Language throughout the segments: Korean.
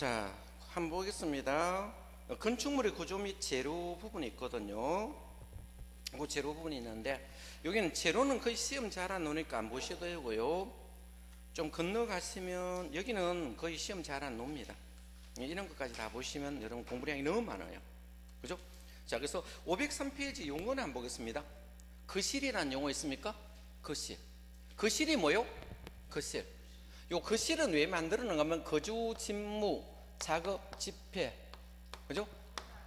자, 한번 보겠습니다. 건축물의 구조 및 재료 부분이 있거든요. 그 재료 부분이 있는데 여기는 재료는 거의 시험 잘 안 나오니까 안 보셔도 되고요. 좀 건너가시면 여기는 거의 시험 잘 안 나옵니다. 이런 것까지 다 보시면 여러분 공부량이 너무 많아요. 그죠? 자, 그래서 503페이지 용어는 한번 보겠습니다. 거실이라는 용어 있습니까? 거실. 거실이 뭐요? 거실. 요 거실은 왜 만들어놓는가 하면 거주, 집무, 작업, 집회, 그죠?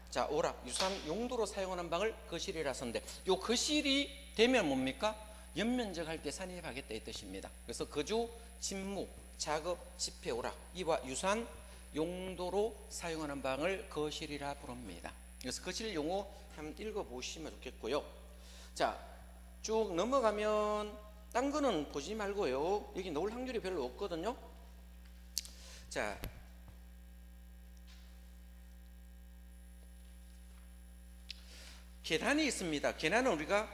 자, 오락, 유산, 용도로 사용하는 방을 거실이라 하는데 요 거실이 되면 뭡니까? 연면적 할 때 산입하겠다 이 뜻입니다. 그래서 거주, 집무, 작업, 집회, 오락, 이와 유산, 용도로 사용하는 방을 거실이라 부릅니다. 그래서 거실 용어 한번 읽어보시면 좋겠고요. 자, 쭉 넘어가면 딴 거는 보지 말고요. 여기 나올 확률이 별로 없거든요. 자, 계단이 있습니다. 계단은 우리가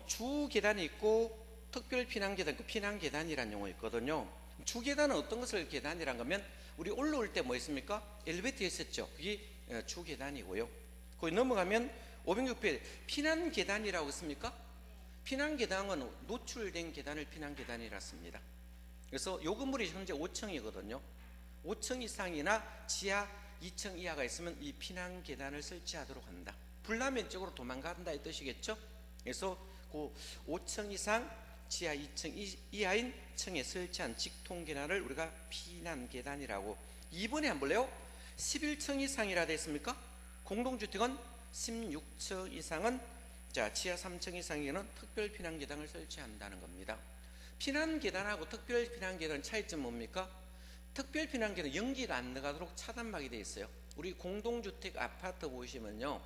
주 계단이 있고 특별 피난 계단, 피난 계단이라는 용어 있거든요. 주 계단은 어떤 것을 계단이란 거면 우리 올라올 때 뭐 있습니까? 엘리베이터 있었죠. 그게 주 계단이고요. 거기 넘어가면 506페이지 피난 계단이라고 있습니까? 피난 계단은 노출된 계단을 피난 계단이라 씁니다. 그래서 요 건물이 현재 5층이거든요. 5층 이상이나 지하 2층 이하가 있으면 이 피난 계단을 설치하도록 한다. 불나면 쪽으로 도망간다 이 뜻이겠죠. 그래서 그 5층 이상 지하 2층 이하인 층에 설치한 직통 계단을 우리가 피난 계단이라고. 2번에 한번 볼래요? 11층 이상이라 되어 있습니까? 공동주택은 16층 이상은 자, 지하 3층 이상에는 특별 피난 계단을 설치한다는 겁니다. 피난 계단하고 특별 피난 계단 차이점 뭡니까? 특별 피난 계단 연기가 안 나가도록 차단막이 되어 있어요. 우리 공동주택 아파트 보시면요,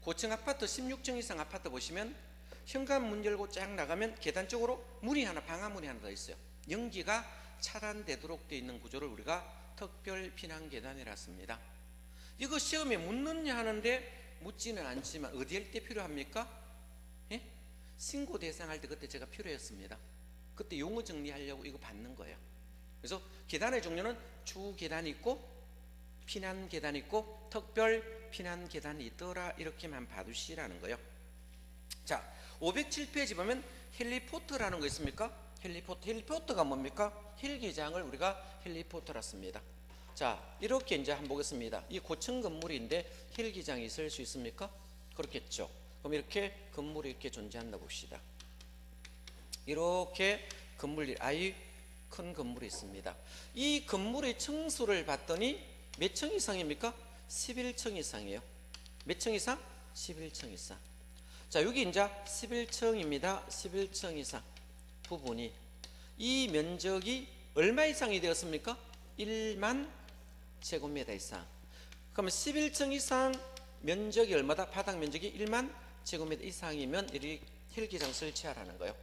고층 아파트 16층 이상 아파트 보시면 현관 문 열고 쫙 나가면 계단 쪽으로 문이 하나, 방화문이 하나 더 있어요. 연기가 차단되도록 되어 있는 구조를 우리가 특별 피난 계단이라 씁니다. 이거 시험에 묻느냐 하는데 묻지는 않지만 어디 할 때 필요합니까? 예? 신고 대상 할 때 그때 제가 필요했습니다. 그때 용어 정리하려고 이거 받는 거예요. 그래서 계단의 종류는 주 계단이 있고 피난 계단이 있고 특별 피난 계단이 있더라 이렇게만 봐두시라는 거예요. 자, 507페이지 보면 헬리포터라는 거 있습니까? 헬리포터가 뭡니까? 헬기장을 우리가 헬리포터라 씁니다. 자, 이렇게 이제 한번 보겠습니다. 이 고층 건물인데 헬기장이 있을 수 있습니까? 그렇겠죠. 그럼 이렇게 건물이 이렇게 존재한다 봅시다. 이렇게 건물이 아주 큰 건물이 있습니다. 이 건물의 층수를 봤더니 몇 층 이상입니까? 11층 이상이에요. 몇 층 이상? 11층 이상. 자, 여기 이제 11층입니다. 11층 이상 부분이 이 면적이 얼마 이상이 되었습니까? 1만 제곱미터 이상. 그러면 11층 이상 면적이 얼마다? 바닥 면적이 1만 제곱미터 이상이면 이 헬기장 설치하라는 거예요.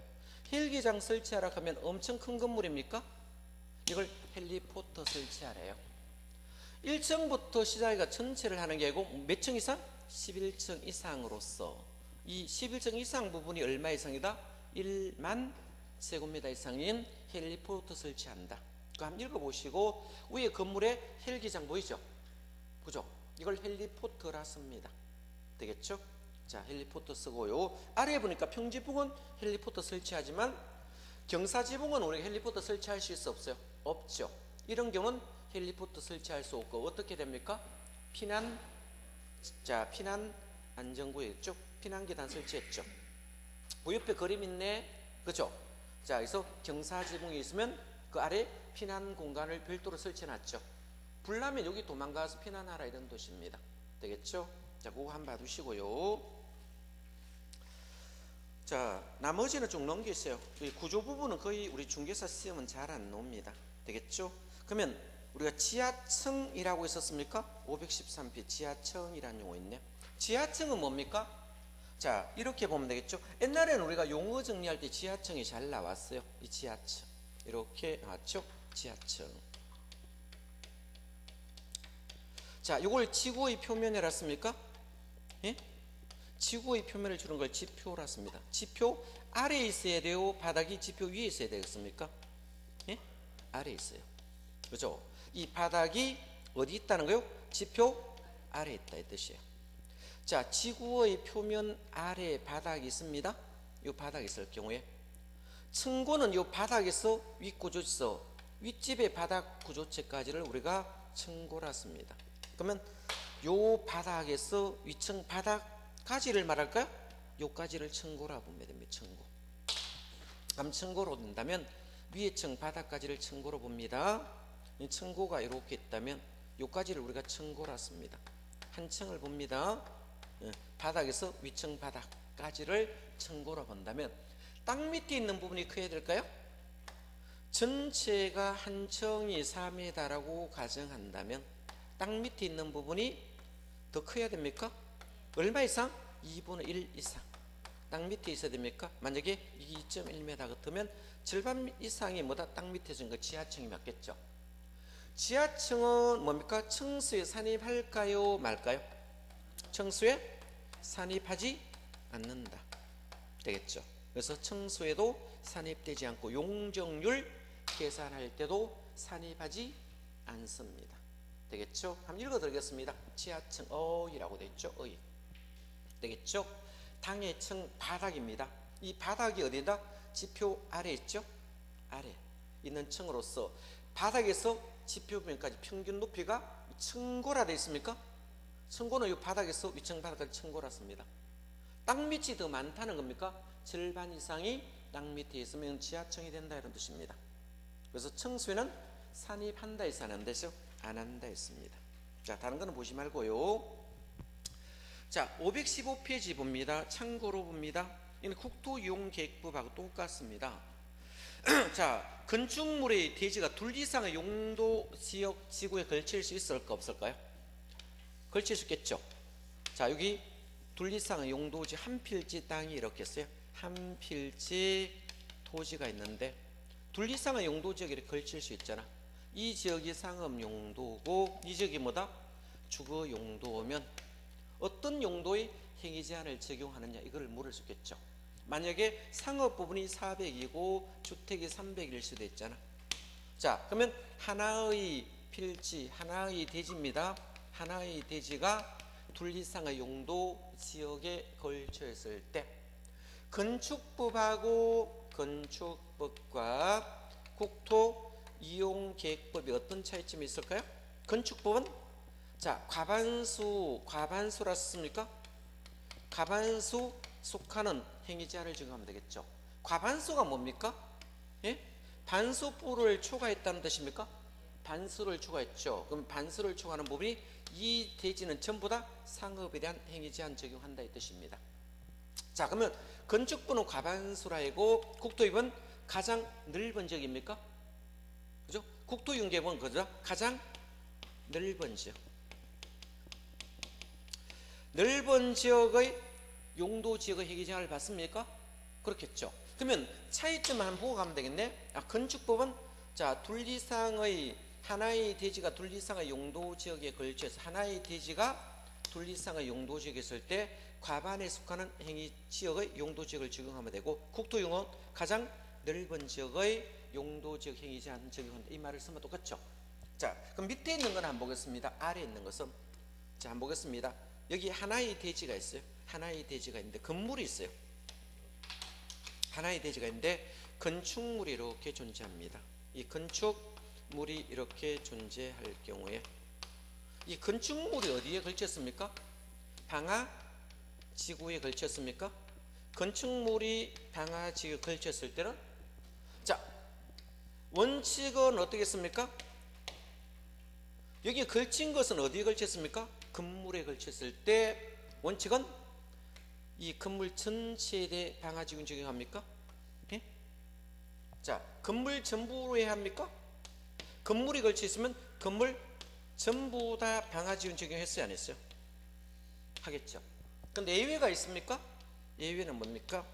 헬기장 설치하라 하면 엄청 큰 건물입니까? 이걸 헬리포터 설치하래요. 1층부터 시작해가 전체를 하는 게 아니고 몇 층 이상? 11층 이상으로서 이 11층 이상 부분이 얼마 이상이다? 1만 제곱미터 이상인 헬리포터 설치한다. 그거 한번 읽어보시고 위에 건물에 헬기장 보이죠? 그죠? 이걸 헬리포터라 씁니다. 되겠죠? 자, 헬리포터 쓰고요. 아래에 보니까 평지부근 헬리포터 설치하지만 경사지붕은 우리가 헬리포터 설치할 수 있어 없어요? 없죠. 이런 경우는 헬리포터 설치할 수 없고 어떻게 됩니까? 피난 안전구역이죠. 피난 계단 설치했죠. 그 옆에 그림 있네, 그죠? 자, 그래서 경사지붕이 있으면 그 아래 피난 공간을 별도로 설치해놨죠. 불나면 여기 도망가서 피난하라 이런 뜻입니다. 되겠죠? 자, 그거 한번 봐두시고요. 자, 나머지는 좀 넘기세요. 이 구조 부분은 거의 우리 중개사 시험은 잘 안 나옵니다. 되겠죠? 그러면 우리가 지하층이라고 했었습니까? 513페이지 지하층이라는 용어 있네요. 지하층은 뭡니까? 자, 이렇게 보면 되겠죠? 옛날에는 우리가 용어 정리할 때 지하층이 잘 나왔어요. 이 지하층 이렇게 나왔죠? 지하층. 자, 이걸 지구의 표면이라 씁니까? 예? 지구의 표면을 주는 걸 지표라 씁니다. 지표 아래에 있어야 돼요? 바닥이 지표 위에 있어야 되겠습니까? 예? 아래에 있어요. 그죠? 이 바닥이 어디 있다는 거요? 지표 아래에 있다 이 뜻이에요. 자, 지구의 표면 아래에 바닥이 있습니다. 이 바닥이 있을 경우에 층고는 이 바닥에서 윗구조체, 윗집의 바닥 구조체까지를 우리가 층고라 씁니다. 그러면 요 바닥에서 위층 바닥까지를 말할까요? 요까지를 층고라 보면 됩니다. 층고. 그럼 층고로 된다면 위에 층 바닥까지를 층고로 봅니다. 이 층고가 이렇게 있다면 요까지를 우리가 층고라 씁니다. 한 층을 봅니다. 바닥에서 위층 바닥까지를 층고로 본다면 땅 밑에 있는 부분이 커야 될까요? 전체가 한 층이 4m라고 가정한다면 땅 밑에 있는 부분이 더 커야 됩니까? 얼마 이상? 2분의 1 이상 땅 밑에 있어야 됩니까? 만약에 2.1m 같으면 절반 이상이 뭐다? 땅 밑에 있는 거 지하층이 맞겠죠. 지하층은 뭡니까? 층수에 산입할까요? 말까요? 층수에 산입하지 않는다 되겠죠. 그래서 층수에도 산입되지 않고 용적률 계산할 때도 산입하지 않습니다. 되겠죠? 한번 읽어드리겠습니다. 지하층 어이라고 되어 있죠. 어이 되겠죠? 당의 층 바닥입니다. 이 바닥이 어디다? 지표 아래 있죠? 아래 있는 층으로서 바닥에서 지표 부분까지 평균 높이가 층고라 되어 있습니까? 층고는 이 바닥에서 위층 바닥까지 층고라 씁니다. 땅 밑이 더 많다는 겁니까? 절반 이상이 땅 밑에 있으면 지하층이 된다 이런 뜻입니다. 그래서 층수에는 산입한다 해서 안 한다죠? 안 한다 했습니다. 자, 다른 거는 보지 말고요. 자, 515페이지 봅니다. 참고로 봅니다. 이는 국토이용계획법하고 똑같습니다. 자, 건축물의 대지가 둘 이상의 용도 지역 지구에 걸칠 수 있을까 없을까요? 걸칠 수 있겠죠. 자, 여기 둘 이상의 용도지 한 필지 땅이 이렇게 있어요. 한 필지 토지가 있는데 둘 이상의 용도 지역에 이렇게 걸칠 수 있잖아. 이 지역이 상업 용도고 이 지역이 뭐다? 주거 용도면 어떤 용도의 행위 제한을 적용하느냐 이걸 물을 수 있겠죠. 만약에 상업 부분이 400이고 주택이 300일 수도 있잖아. 자, 그러면 하나의 필지, 하나의 대지입니다. 하나의 대지가 둘 이상의 용도 지역에 걸쳐 있을 때 건축법과 국토이용계획법이 어떤 차이점이 있을까요? 건축법은 자, 과반수라 썼습니까? 과반수 속하는 행위 제한을 적용하면 되겠죠. 과반수가 뭡니까? 예? 반수부를 초과했다는 뜻입니까? 반수를 초과했죠. 그럼 반수를 초과하는 부분이 이 대지는 전부 다 상업에 대한 행위 제한 적용한다 이 뜻입니다. 자, 그러면 건축부는 과반수라고 국토이용은 가장 넓은 지역입니까? 그죠? 국토이용계획은 그죠? 가장 넓은 지역. 넓은 지역의 용도 지역의 행위 제한을 받습니까? 그렇겠죠. 그러면 차이점을 한번 보고 가면 되겠네. 건축법은 자, 둘 이상의 하나의 대지가 둘 이상의 용도 지역에 걸쳐서 하나의 대지가 둘 이상의 용도 지역에 있을 때 과반에 속하는 행위 지역의 용도 지역을 적용하면 되고 국토이용은 가장 넓은 지역의 용도 지역 행위 제한 적용한다 이 말을 쓰면 똑같죠. 자, 그럼 밑에 있는 건 한번 보겠습니다. 아래에 있는 것은 자, 한번 보겠습니다. 여기 하나의 대지가 있어요. 하나의 대지가 있는데 건물이 있어요. 하나의 대지가 있는데 건축물이 이렇게 존재합니다. 이 건축물이 이렇게 존재할 경우에 이 건축물이 어디에 걸쳤습니까? 방화 지구에 걸쳤습니까? 건축물이 방화 지구에 걸쳤을 때는 자, 원칙은 어떻겠습니까? 여기 걸친 것은 어디에 걸쳤습니까? 건물에 걸쳤을 때 원칙은 이 건물 전체에 대해 방화지구 적용합니까? 예? 자, 건물 전부로 해야 합니까? 건물이 걸쳐 있으면 건물 전부 다 방화지구 적용했어요, 안 했어요? 하겠죠. 근데 예외가 있습니까? 예외는 뭡니까?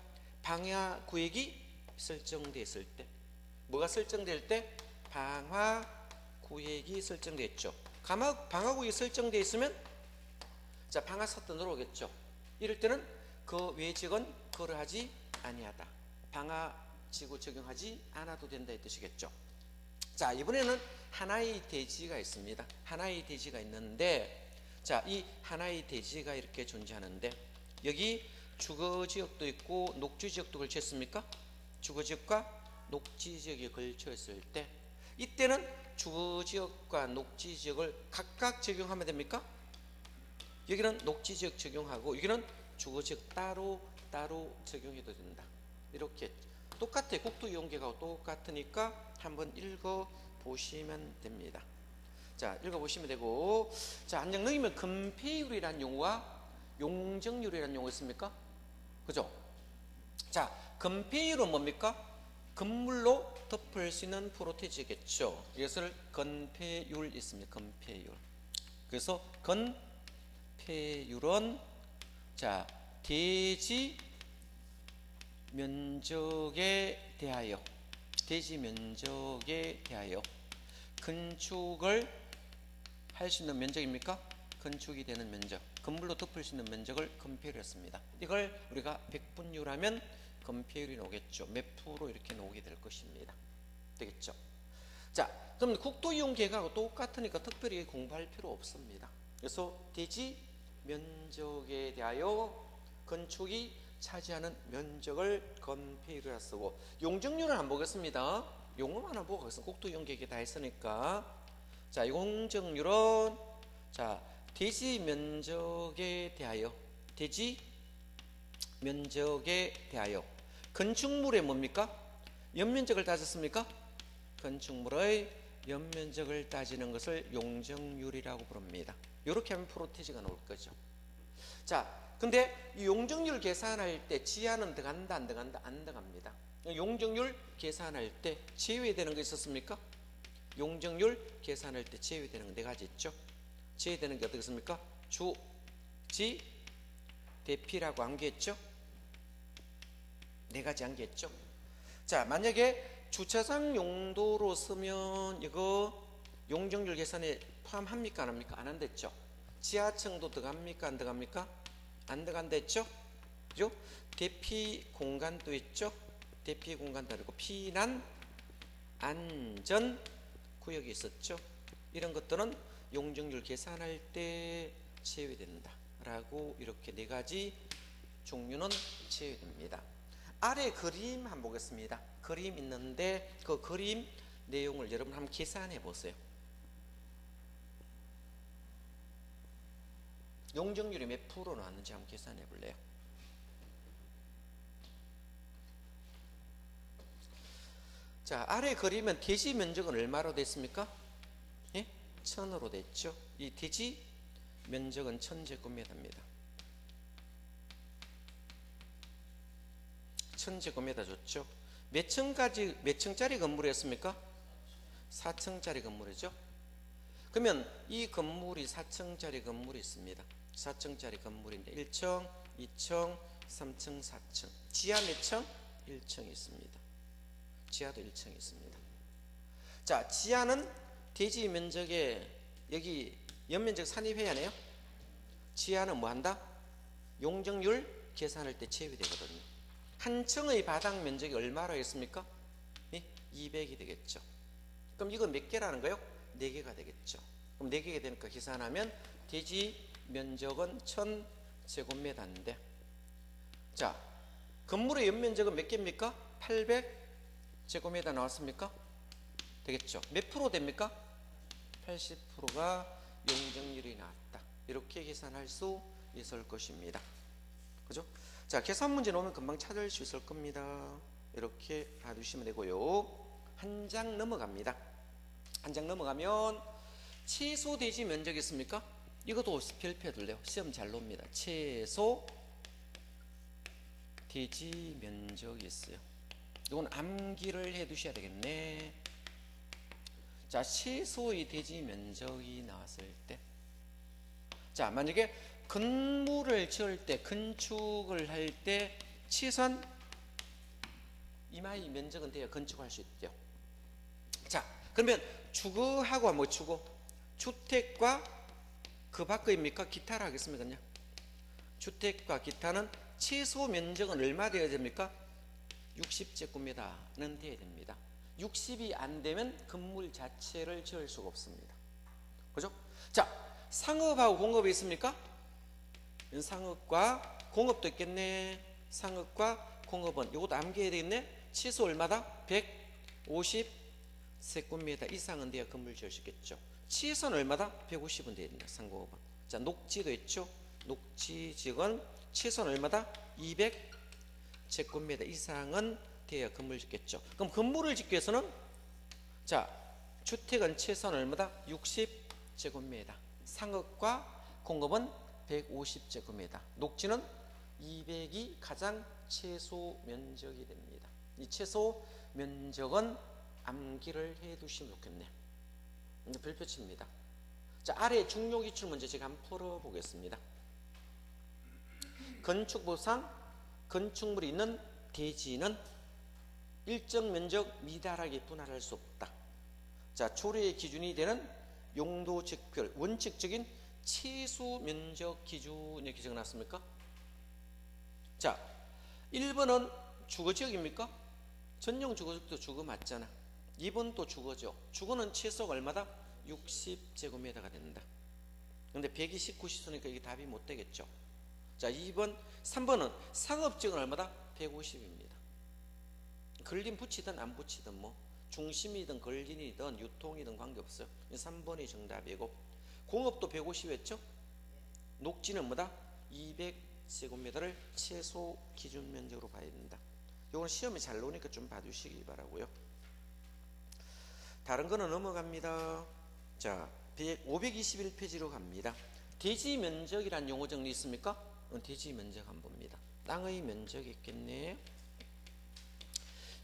방화구역이 설정되었을 때. 뭐가 설정될 때? 방화구역이 설정되어 있죠. 방화구역이 설정되어 있으면 자, 방화사태 들어오겠죠. 이럴 때는 그 외 지역은 거래하지 아니하다. 방화지구 적용하지 않아도 된다 이 뜻이겠죠. 자, 이번에는 하나의 대지가 있습니다. 하나의 대지가 있는데, 자, 이 하나의 대지가 이렇게 존재하는데, 여기 주거지역도 있고 녹지지역도 걸쳐 있습니까? 주거지역과 녹지지역이 걸쳐 있을 때, 이때는 주거지역과 녹지지역을 각각 적용하면 됩니까? 여기는 녹지지역 적용하고 여기는 주거지역 따로 적용해도 된다. 이렇게 똑같아요. 국토이용계획하고 똑같으니까 한번 읽어보시면 됩니다. 자, 읽어보시면 되고, 자, 안정능이면 건폐율이라는 용어와 용적률이라는 용어 있습니까? 그죠? 자, 건폐율은 뭡니까? 건물로 덮을 수 있는 프로테이지겠죠. 이것을 건폐율 있습니다. 건폐율. 그래서 건폐율은 자, 대지 면적에 대하여 건축을 할 수 있는 면적입니까? 건축이 되는 면적, 건물로 덮을 수 있는 면적을 건폐율 했습니다. 이걸 우리가 백분율하면 건폐율이 나오겠죠. 몇 프로 이렇게 나오게 될 것입니다. 되겠죠? 자, 그럼 국토이용계획하고 똑같으니까 특별히 공부할 필요 없습니다. 그래서 대지 면적에 대하여 건축이 차지하는 면적을 건폐율이라 쓰고, 용적률은 안 보겠습니다. 용어만 안 보고 가겠습니다. 국토이용계획에 다 했으니까. 자, 용적률은 자, 대지 면적에 대하여 건축물의 뭡니까? 연면적을 따졌습니까? 건축물의 연면적을 따지는 것을 용적률이라고 부릅니다. 이렇게 하면 프로테이지가 나올 거죠. 자, 근데 이 용적률 계산할 때 지하는 들어간다 안 들어간다? 안 들어갑니다. 용적률 계산할 때 제외되는 거 있었습니까? 용적률 계산할 때 제외되는 거 네 가지 있죠. 제외되는 게 어떻게 습니까? 주, 지, 대피라고 안겠죠? 네 가지 안겠죠? 자, 만약에 주차장 용도로 쓰면 이거 용적률 계산에 포함합니까? 안 합니까? 안 한댔죠? 지하층도 들어갑니까? 안 들어갑니까? 안 들어간다 했죠? 그죠? 대피 공간도 있죠? 대피 공간도 아니고 피난 안전 구역이 있었죠? 이런 것들은 용적률 계산할 때 제외된다 라고 이렇게 네 가지 종류는 제외됩니다. 아래 그림 한번 보겠습니다. 그림 있는데 그 그림 내용을 여러분 한번 계산해 보세요. 용적률이 몇 프로 나왔는지 한번 계산해 볼래요? 자, 아래 그림은 대지 면적은 얼마로 됐습니까? 예? 1000으로 됐죠. 이 대지 면적은 1000제곱미터입니다. 1000제곱미터 줬죠. 몇 층짜리 건물이었습니까? 4층짜리 건물이죠. 그러면 이 건물이 4층짜리 건물이 있습니다. 4층짜리 건물인데 1층, 2층, 3층, 4층. 지하 몇 층? 1층이 있습니다. 지하도 1층이 있습니다. 자, 지하는 대지 면적에 여기 연면적 산입해야 하네요. 지하는 뭐 한다? 용적률 계산할 때 제외되거든요. 한 층의 바닥 면적이 얼마로 했습니까? 200이 되겠죠. 그럼 이건 몇 개라는 거예요? 4개가 되겠죠. 그럼 4개가 되니까 계산하면 대지 면적은 1000제곱미터인데, 자, 건물의 연면적은 몇 개입니까? 800제곱미터 나왔습니까? 되겠죠. 몇 프로 됩니까? 80%가 용적률이 나왔다. 이렇게 계산할 수 있을 것입니다. 그죠? 자, 계산 문제 나오면 금방 찾을 수 있을 겁니다. 이렇게 봐주시면 되고요. 한 장 넘어갑니다. 한 장 넘어가면 최소 대지 면적이 있습니까? 이것도 별표해 둘래요. 시험 잘 놉니다. 최소 대지 면적이 있어요. 이건 암기를 해 두셔야 되겠네. 자, 최소의 대지 면적이 나왔을 때, 자, 만약에 건물을 지을 때, 건축을 할 때 최소한 이마의 면적은 돼야 건축할 수 있죠. 자, 그러면 주거하고 뭐 주거? 주택과 그 밖입니까? 기타를 하겠습니다. 그냥 주택과 기타는 최소 면적은 얼마 되어야 됩니까? 60제곱미터는 돼야 됩니다. 60이 안 되면 건물 자체를 지을 수가 없습니다. 그죠? 자, 상업하고 공업이 있습니까? 상업과 공업도 있겠네. 상업과 공업은 이것도 암기해야 되겠네. 치수 얼마다? 150세꾼미터 이상은 돼야 건물 지을 수 있겠죠. 치수는 얼마다? 150은 돼야 된다. 상공업은. 자, 녹지도 있죠. 녹지 지역은 치수는 얼마다? 200제곱미터 이상은 돼야 건물을 짓겠죠. 그럼 건물을 짓기 위해서는 자, 주택은 최소한 얼마다? 60제곱미터. 상업과 공업은 150제곱미터. 녹지는 200이 가장 최소 면적이 됩니다. 이 최소 면적은 암기를 해 두시면 좋겠네. 이제 별표치입니다. 자, 아래 중요 기출 문제 제가 한번 풀어보겠습니다. 건축법상 건축물이 있는 대지는 일정 면적 미달하게 분할할 수 없다. 자, 조례의 기준이 되는 용도직별 원칙적인 최소 면적 기준 이렇게 적어놨습니까? 자, 1번은 주거지역입니까? 전용 주거지역도 주거 맞잖아. 2번도 주거죠. 주거는 최소가 얼마다? 60제곱미터가 된다. 근데 129시 쓰니까 이게 답이 못 되겠죠. 자, 2번, 3번은 상업지역은 얼마다? 150입니다. 걸림 붙이든 안 붙이든 뭐 중심이든 걸림이든 유통이든 관계없어요. 3번이 정답이고, 공업도 150했죠. 녹지는 뭐다? 200제곱미터를 최소 기준 면적으로 봐야 된다. 이건 시험에 잘 나오니까 좀 봐주시기 바라고요. 다른 거는 넘어갑니다. 자, 521페이지로 갑니다. 대지 면적이란 용어 정리 있습니까? 대지 면적 한번 봅니다. 땅의 면적이 있겠네.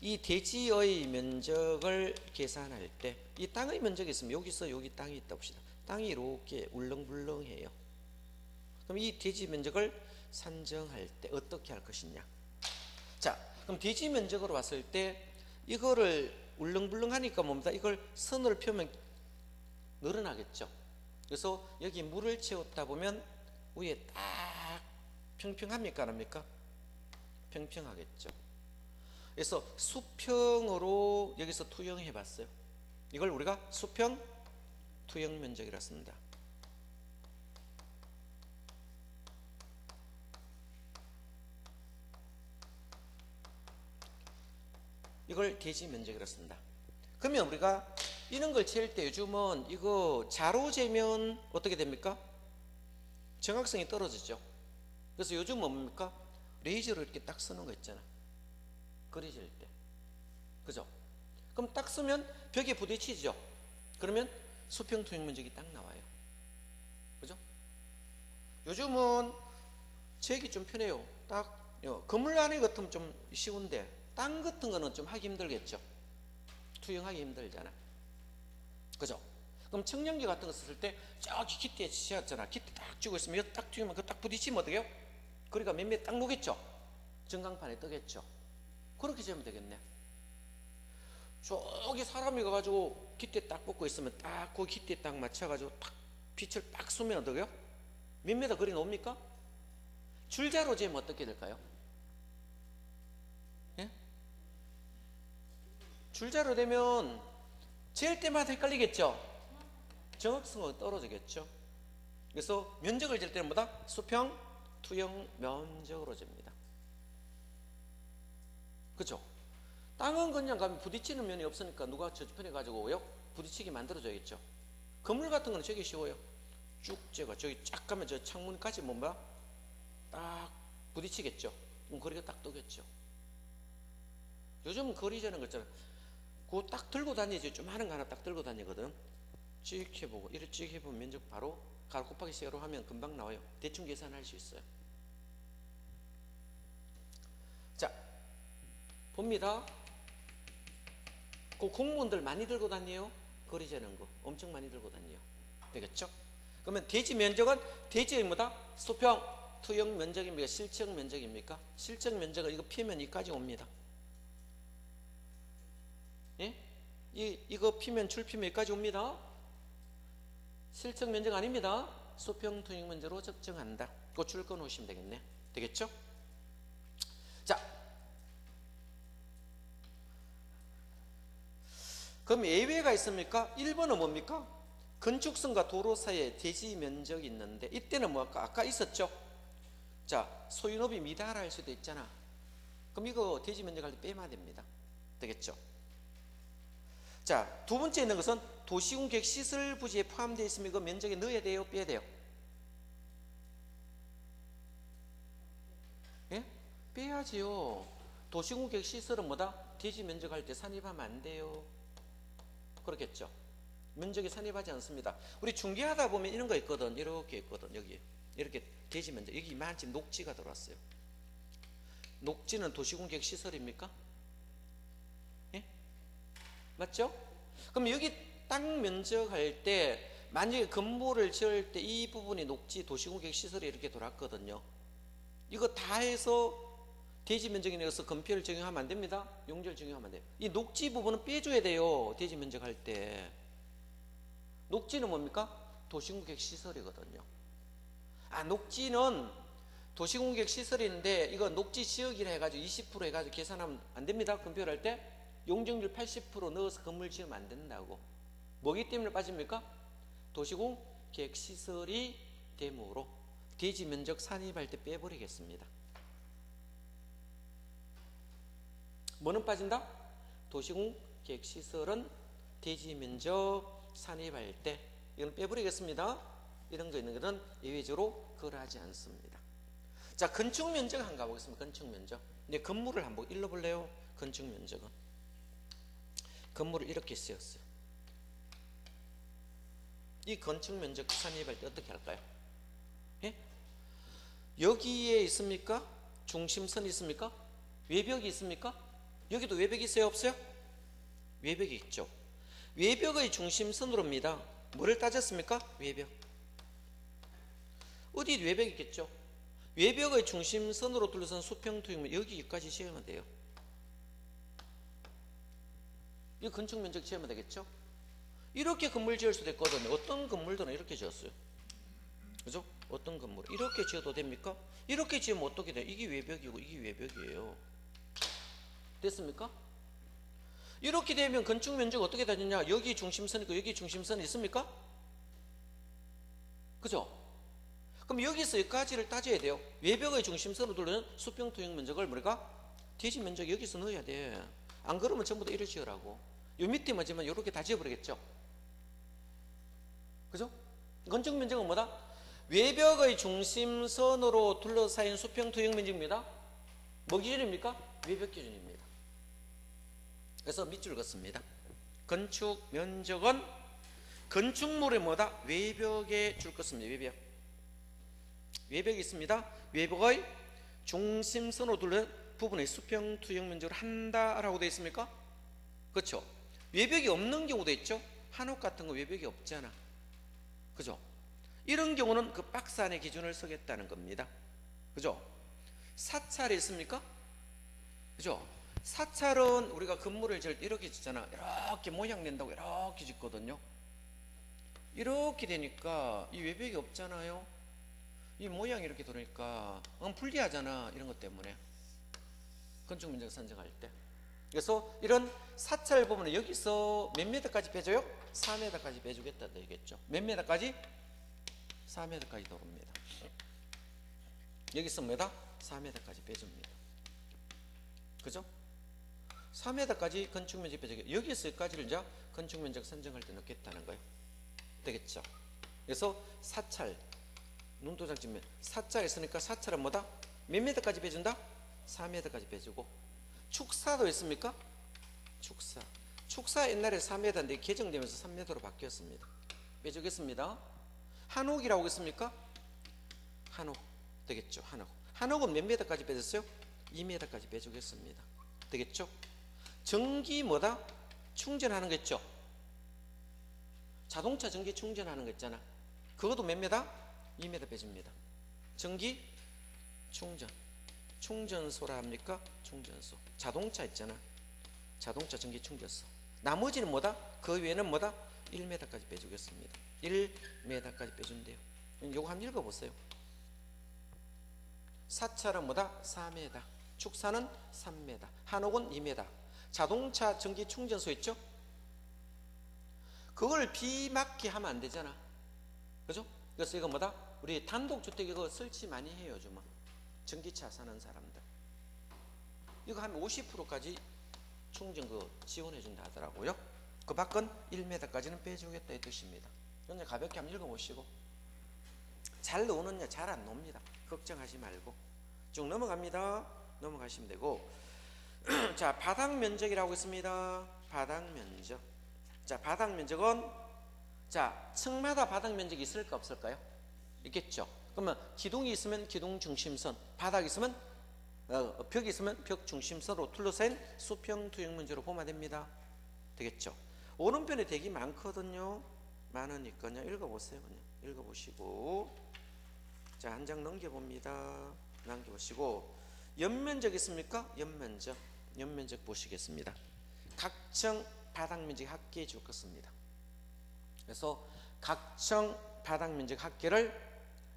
이 대지의 면적을 계산할 때 이 땅의 면적이 있으면 여기서 여기 땅이 있다 봅시다. 땅이 이렇게 울렁불렁해요. 그럼 이 대지 면적을 산정할 때 어떻게 할 것이냐. 자, 그럼 대지 면적으로 봤을 때 이거를 울렁불렁하니까 뭡니다? 이걸 선을 펴면 늘어나겠죠. 그래서 여기 물을 채웠다 보면 위에 딱 평평합니까? 안 합니까? 평평하겠죠. 그래서 수평으로 여기서 투영해 봤어요. 이걸 우리가 수평 투영 면적이라 씁니다. 이걸 대지 면적이라 씁니다. 그러면 우리가 이런 걸 잴 때 요즘은 이거 자로 재면 어떻게 됩니까? 정확성이 떨어지죠. 그래서 요즘은 뭡니까? 레이저로 이렇게 딱 쓰는 거 있잖아. 그려질 때. 그죠? 그럼 딱 쓰면 벽에 부딪히죠. 그러면 수평 투영 면적이 딱 나와요. 그죠? 요즘은 재기 좀 편해요. 딱 건물 안에 같으면 좀 쉬운데 땅 같은 거는 좀 하기 힘들겠죠. 투영하기 힘들잖아. 그죠? 그럼 청량기 같은 거 썼을 때 저기 기대에 지었잖아. 기대 딱 쥐고 있으면 여기 딱 쥐면 그 딱 부딪히면 어떡해요? 그러니까 몇몇 딱 녹겠죠. 전광판에 뜨겠죠. 그렇게 재면 되겠네. 저기 사람이 가가지고 기대 딱 뽑고 있으면 딱 그 기대 딱 맞춰가지고 딱 빛을 딱 쏘면 어떡해요? 몇 미터 그리 놓습니까? 줄자로 재면 어떻게 될까요? 예? 줄자로 되면 잴 때마다 헷갈리겠죠? 정확성은 떨어지겠죠? 그래서 면적을 잴 때는 뭐다? 수평 투영 면적으로 잽니다. 그죠? 땅은 그냥 가면 부딪히는 면이 없으니까 누가 저편에 가지고요 부딪히게 만들어줘야겠죠. 건물 같은 거는 되게 쉬워요. 쭉 제가 저기 쫙 가면 저 창문까지 뭔가 딱 부딪히겠죠. 그럼 거리가 딱 뜨겠죠. 요즘 거리 재는 거 있잖아요. 그거 딱 들고 다니지. 좀 하는 거 하나 딱 들고 다니거든. 찍 해보고 이렇게 찍 해보면 면적 바로 가로 곱하기 세로 하면 금방 나와요. 대충 계산할 수 있어요. 자, 봅니다. 그 공무원들 많이 들고 다녀요. 거리 재는 거 엄청 많이 들고 다녀요. 되겠죠? 그러면 대지 면적은 대지의 뭐다? 수평 투영 면적입니까? 실적 면적입니까? 실적 면적은 이거 피면 이까지 옵니다. 예? 이거 피면 출피면 여기까지 옵니다. 실적 면적 아닙니다. 수평 투영 면적으로 측정한다. 그거 줄 거 놓으시면 되겠네. 되겠죠? 자, 그럼 예외가 있습니까? 1번은 뭡니까? 건축성과 도로 사이에 대지 면적이 있는데 이때는 뭐 아까 있었죠? 자, 소유업이 미달할 수도 있잖아. 그럼 이거 대지 면적 할 때 빼면 됩니다. 되겠죠? 자, 두 번째 있는 것은 도시공객 시설 부지에 포함되어 있으면 이거 면적에 넣어야 돼요? 빼야 돼요? 예? 빼야지요. 도시공객 시설은 뭐다? 대지 면적 할 때 산입하면 안 돼요. 그렇겠죠? 면적에 산입하지 않습니다. 우리 중개하다 보면 이런 거 있거든. 이렇게 있거든. 여기 이렇게 대지 면적, 여기 이만큼 녹지가 들어왔어요. 녹지는 도시공객 시설입니까? 예? 맞죠? 그럼 여기 땅 면적 할 때 만약에 건물을 지을 때 이 부분이 녹지 도시공객 시설이 이렇게 돌았거든요. 이거 다 해서 대지 면적에 내서 건폐를 적용하면 안 됩니다. 용지를 적용하면 안 돼요. 이 녹지 부분은 빼줘야 돼요. 대지 면적 할 때. 녹지는 뭡니까? 도시공객 시설이거든요. 아, 녹지는 도시공객 시설인데 이거 녹지 지역이라 해가지고 20% 해가지고 계산하면 안 됩니다. 건폐를 할 때 용적률 80% 넣어서 건물 지으면 안 된다고. 뭐기 때문에 빠집니까? 도시공객 시설이 되므로 대지 면적 산입할 때 빼버리겠습니다. 뭐는 빠진다? 도시공객 시설은 대지 면적 산입할 때 이건 빼버리겠습니다. 이런 거 있는 것은 예외적으로 거래하지 않습니다. 자, 건축 면적 한번 가보겠습니다. 건축 면적. 이제 건물을 한번 일러볼래요? 건축 면적은 건물을 이렇게 쓰였어요. 이 건축 면적 산입할 때 어떻게 할까요? 예? 여기에 있습니까? 중심선이 있습니까? 외벽이 있습니까? 여기도 외벽이 있어요? 없어요? 외벽이 있죠. 외벽의 중심선으로입니다. 뭐를 따졌습니까? 외벽. 어디 외벽이 있겠죠? 외벽의 중심선으로 둘러싼 수평투영면 여기까지 지으면 돼요. 이 건축 면적 지으면 되겠죠? 이렇게 건물 지을 수도 있거든요. 어떤 건물들은 이렇게 지었어요. 그죠? 어떤 건물 이렇게 지어도 됩니까? 이렇게 지으면 어떻게 돼요? 이게 외벽이고 이게 외벽이에요. 됐습니까? 이렇게 되면 건축 면적 어떻게 되느냐? 여기 중심선 있고 여기 중심선이 있습니까? 그죠? 그럼 여기서 여기까지를 따져야 돼요. 외벽의 중심선으로 둘러는 수평투영 면적을 우리가 대지 면적 여기서 넣어야 돼. 안 그러면 전부 다 이를 지으라고. 요 밑에 맞으면 이렇게 다 지어버리겠죠. 그죠? 건축 면적은 뭐다? 외벽의 중심선으로 둘러싸인 수평투영 면적입니다. 뭐 기준입니까? 외벽 기준입니다. 그래서 밑줄 긋습니다. 건축 면적은 건축물의 뭐다? 외벽에 줄 것입니다. 외벽. 외벽이 있습니다. 외벽의 중심선으로 둘러 부분의 수평 투영 면적을 한다라고 되어 있습니까? 그렇죠. 외벽이 없는 경우도 있죠. 한옥 같은 거 외벽이 없잖아. 그죠? 이런 경우는 그 박스 안에 기준을 서겠다는 겁니다. 그죠? 사찰이 있습니까? 그죠? 사찰은 우리가 건물을 지을 때 이렇게 짓잖아. 이렇게 모양 낸다고 이렇게 짓거든요. 이렇게 되니까 이 외벽이 없잖아요. 이 모양이 이렇게 들어오니까 불리하잖아. 이런 것 때문에 건축 면적 산정할 때. 그래서 이런 사찰 부분은 여기서 몇 미터까지 빼줘요? 4m까지 빼주겠다 되겠죠. 몇 미터까지? 4m까지 들어옵니다. 여기서 몇 미터? 4m까지 빼줍니다. 그죠? 4m까지 건축 면적 빼주게. 여기서 여기까지를 이제 건축 면적 산정할 때 넣겠다는 거예요. 되겠죠? 그래서 사찰 눈도장 찍으면 사찰 있으니까 사찰은 뭐다? 몇 미터까지 빼준다? 4m까지 빼주고. 축사도 있습니까? 축사 옛날에 4m인데 개정되면서 3m로 바뀌었습니다. 빼주겠습니다. 한옥이라고 했습니까? 한옥 되겠죠. 한옥은 몇 미터까지 빼줬어요? 2m까지 빼주겠습니다. 되겠죠? 전기 뭐다? 충전하는 거 있죠? 자동차 전기 충전하는 거 있잖아. 그것도 몇 미터? 2m 빼줍니다. 전기 충전. 충전소라 합니까? 충전소. 자동차 있잖아. 자동차 전기 충전소. 나머지는 뭐다? 그 외에는 뭐다? 1m까지 빼주겠습니다. 1m까지 빼준대요. 요거 한번 읽어보세요. 사찰은 뭐다? 4m. 축사는 3m. 한옥은 2m. 자동차 전기 충전소 있죠? 그걸 비맞게 하면 안 되잖아. 그죠? 그래서 이거 뭐다? 우리 단독주택 이거 설치 많이 해요, 요즘은. 전기차 사는 사람들. 이거 하면 50%까지 충전 지원해준다 하더라고요. 그 밖은 1m까지는 빼주겠다 이 뜻입니다. 그냥 가볍게 한번 읽어보시고. 잘 노느냐, 잘 안 놉니다. 걱정하지 말고. 쭉 넘어갑니다. 넘어가시면 되고. 자, 바닥 면적이라고 있습니다. 바닥 면적. 자, 바닥 면적은, 자, 층마다 바닥 면적이 있을까 없을까요? 있겠죠. 그러면 기둥이 있으면 기둥 중심선, 바닥이 있으면 벽이 있으면 벽 중심선으로 둘러싸인 수평 투영 문제로 보면 됩니다. 되겠죠. 오른편에 되게 많거든요. 많으니까요. 읽어보세요. 그냥 읽어보시고. 자, 한 장 넘겨봅니다. 넘겨보시고. 연면적 있습니까? 연면적. 연면적 보시겠습니다. 각층 바닥면적 합계해 줄 것입니다. 그래서 각층 바닥면적 합계를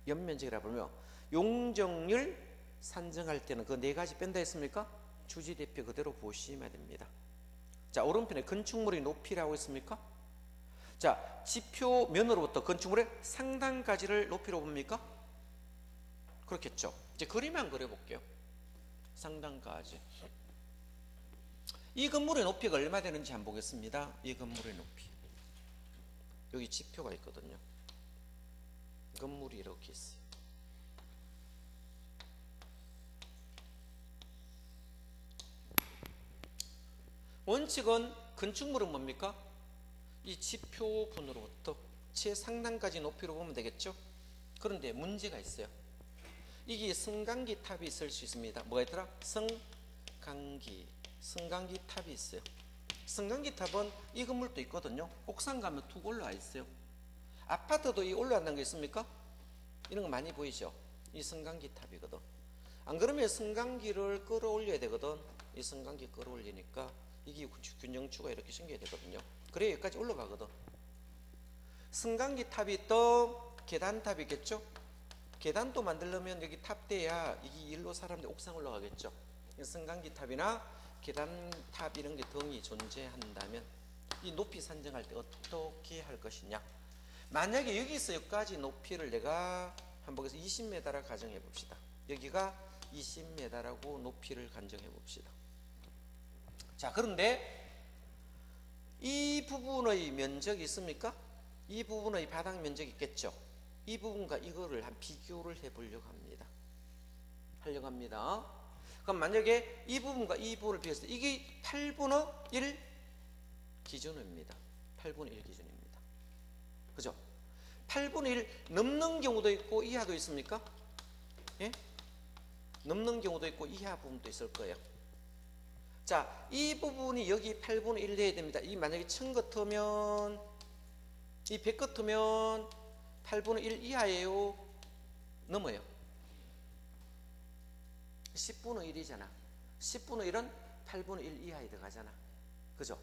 연면적이라 부르며 용적률 산정할 때는 그 네 가지 뺀다 했습니까? 주지대표 그대로 보시면 됩니다. 자, 오른편에 건축물의 높이라고 했습니까? 자, 지표면으로부터 건축물의 상단까지를 높이로 봅니까? 그렇겠죠. 이제 그림만 그려볼게요. 상단까지. 이 건물의 높이가 얼마 되는지 한번 보겠습니다. 이 건물의 높이. 여기 지표가 있거든요. 건물이 이렇게 있어요. 원칙은 건축물은 뭡니까? 이 지표분으로부터 최상단까지 높이로 보면 되겠죠? 그런데 문제가 있어요. 이게 승강기 탑이 있을 수 있습니다. 뭐가 있더라? 승강기 탑이 있어요. 승강기 탑은 이 건물도 있거든요. 옥상 가면 툭 올라와 있어요. 아파트도 이 올라간다는 게 있습니까? 이런 거 많이 보이죠? 이 승강기 탑이거든. 안 그러면 승강기를 끌어올려야 되거든. 이 승강기 끌어올리니까 이게 균형추가 이렇게 생겨야 되거든요. 그래야 여기까지 올라가거든. 승강기 탑이 또 계단탑이 있겠죠? 계단도 만들려면 여기 탑돼야 이게 일로 사람들 옥상 올라가겠죠. 승강기 탑이나 계단탑 이런 게 등이 존재한다면 이 높이 산정할 때 어떻게 할 것이냐. 만약에 여기서 여기까지 높이를 내가 한번 보겠습니다. 20m라 가정해 봅시다. 여기가 20m라고 높이를 간정해 봅시다. 자, 그런데 이 부분의 면적이 있습니까? 이 부분의 바닥 면적이 있겠죠. 이 부분과 이거를 한 비교를 해 보려고 합니다. 그럼 만약에 이 부분과 이 부분을 비교했을 때 이게 8분의 1 기준입니다. 8분의 1 기준입니다. 그죠? 8분의 1 넘는 경우도 있고 이하도 있습니까? 예? 넘는 경우도 있고 이하 부분도 있을 거예요. 자, 이 부분이 여기 8분의 1 돼야 됩니다. 이 만약에 1000 같으면 이 100 같으면 8분의 1 이하예요? 넘어요? 10분의 1이잖아. 10분의 1은 8분의 1 이하에 들어가잖아. 그죠?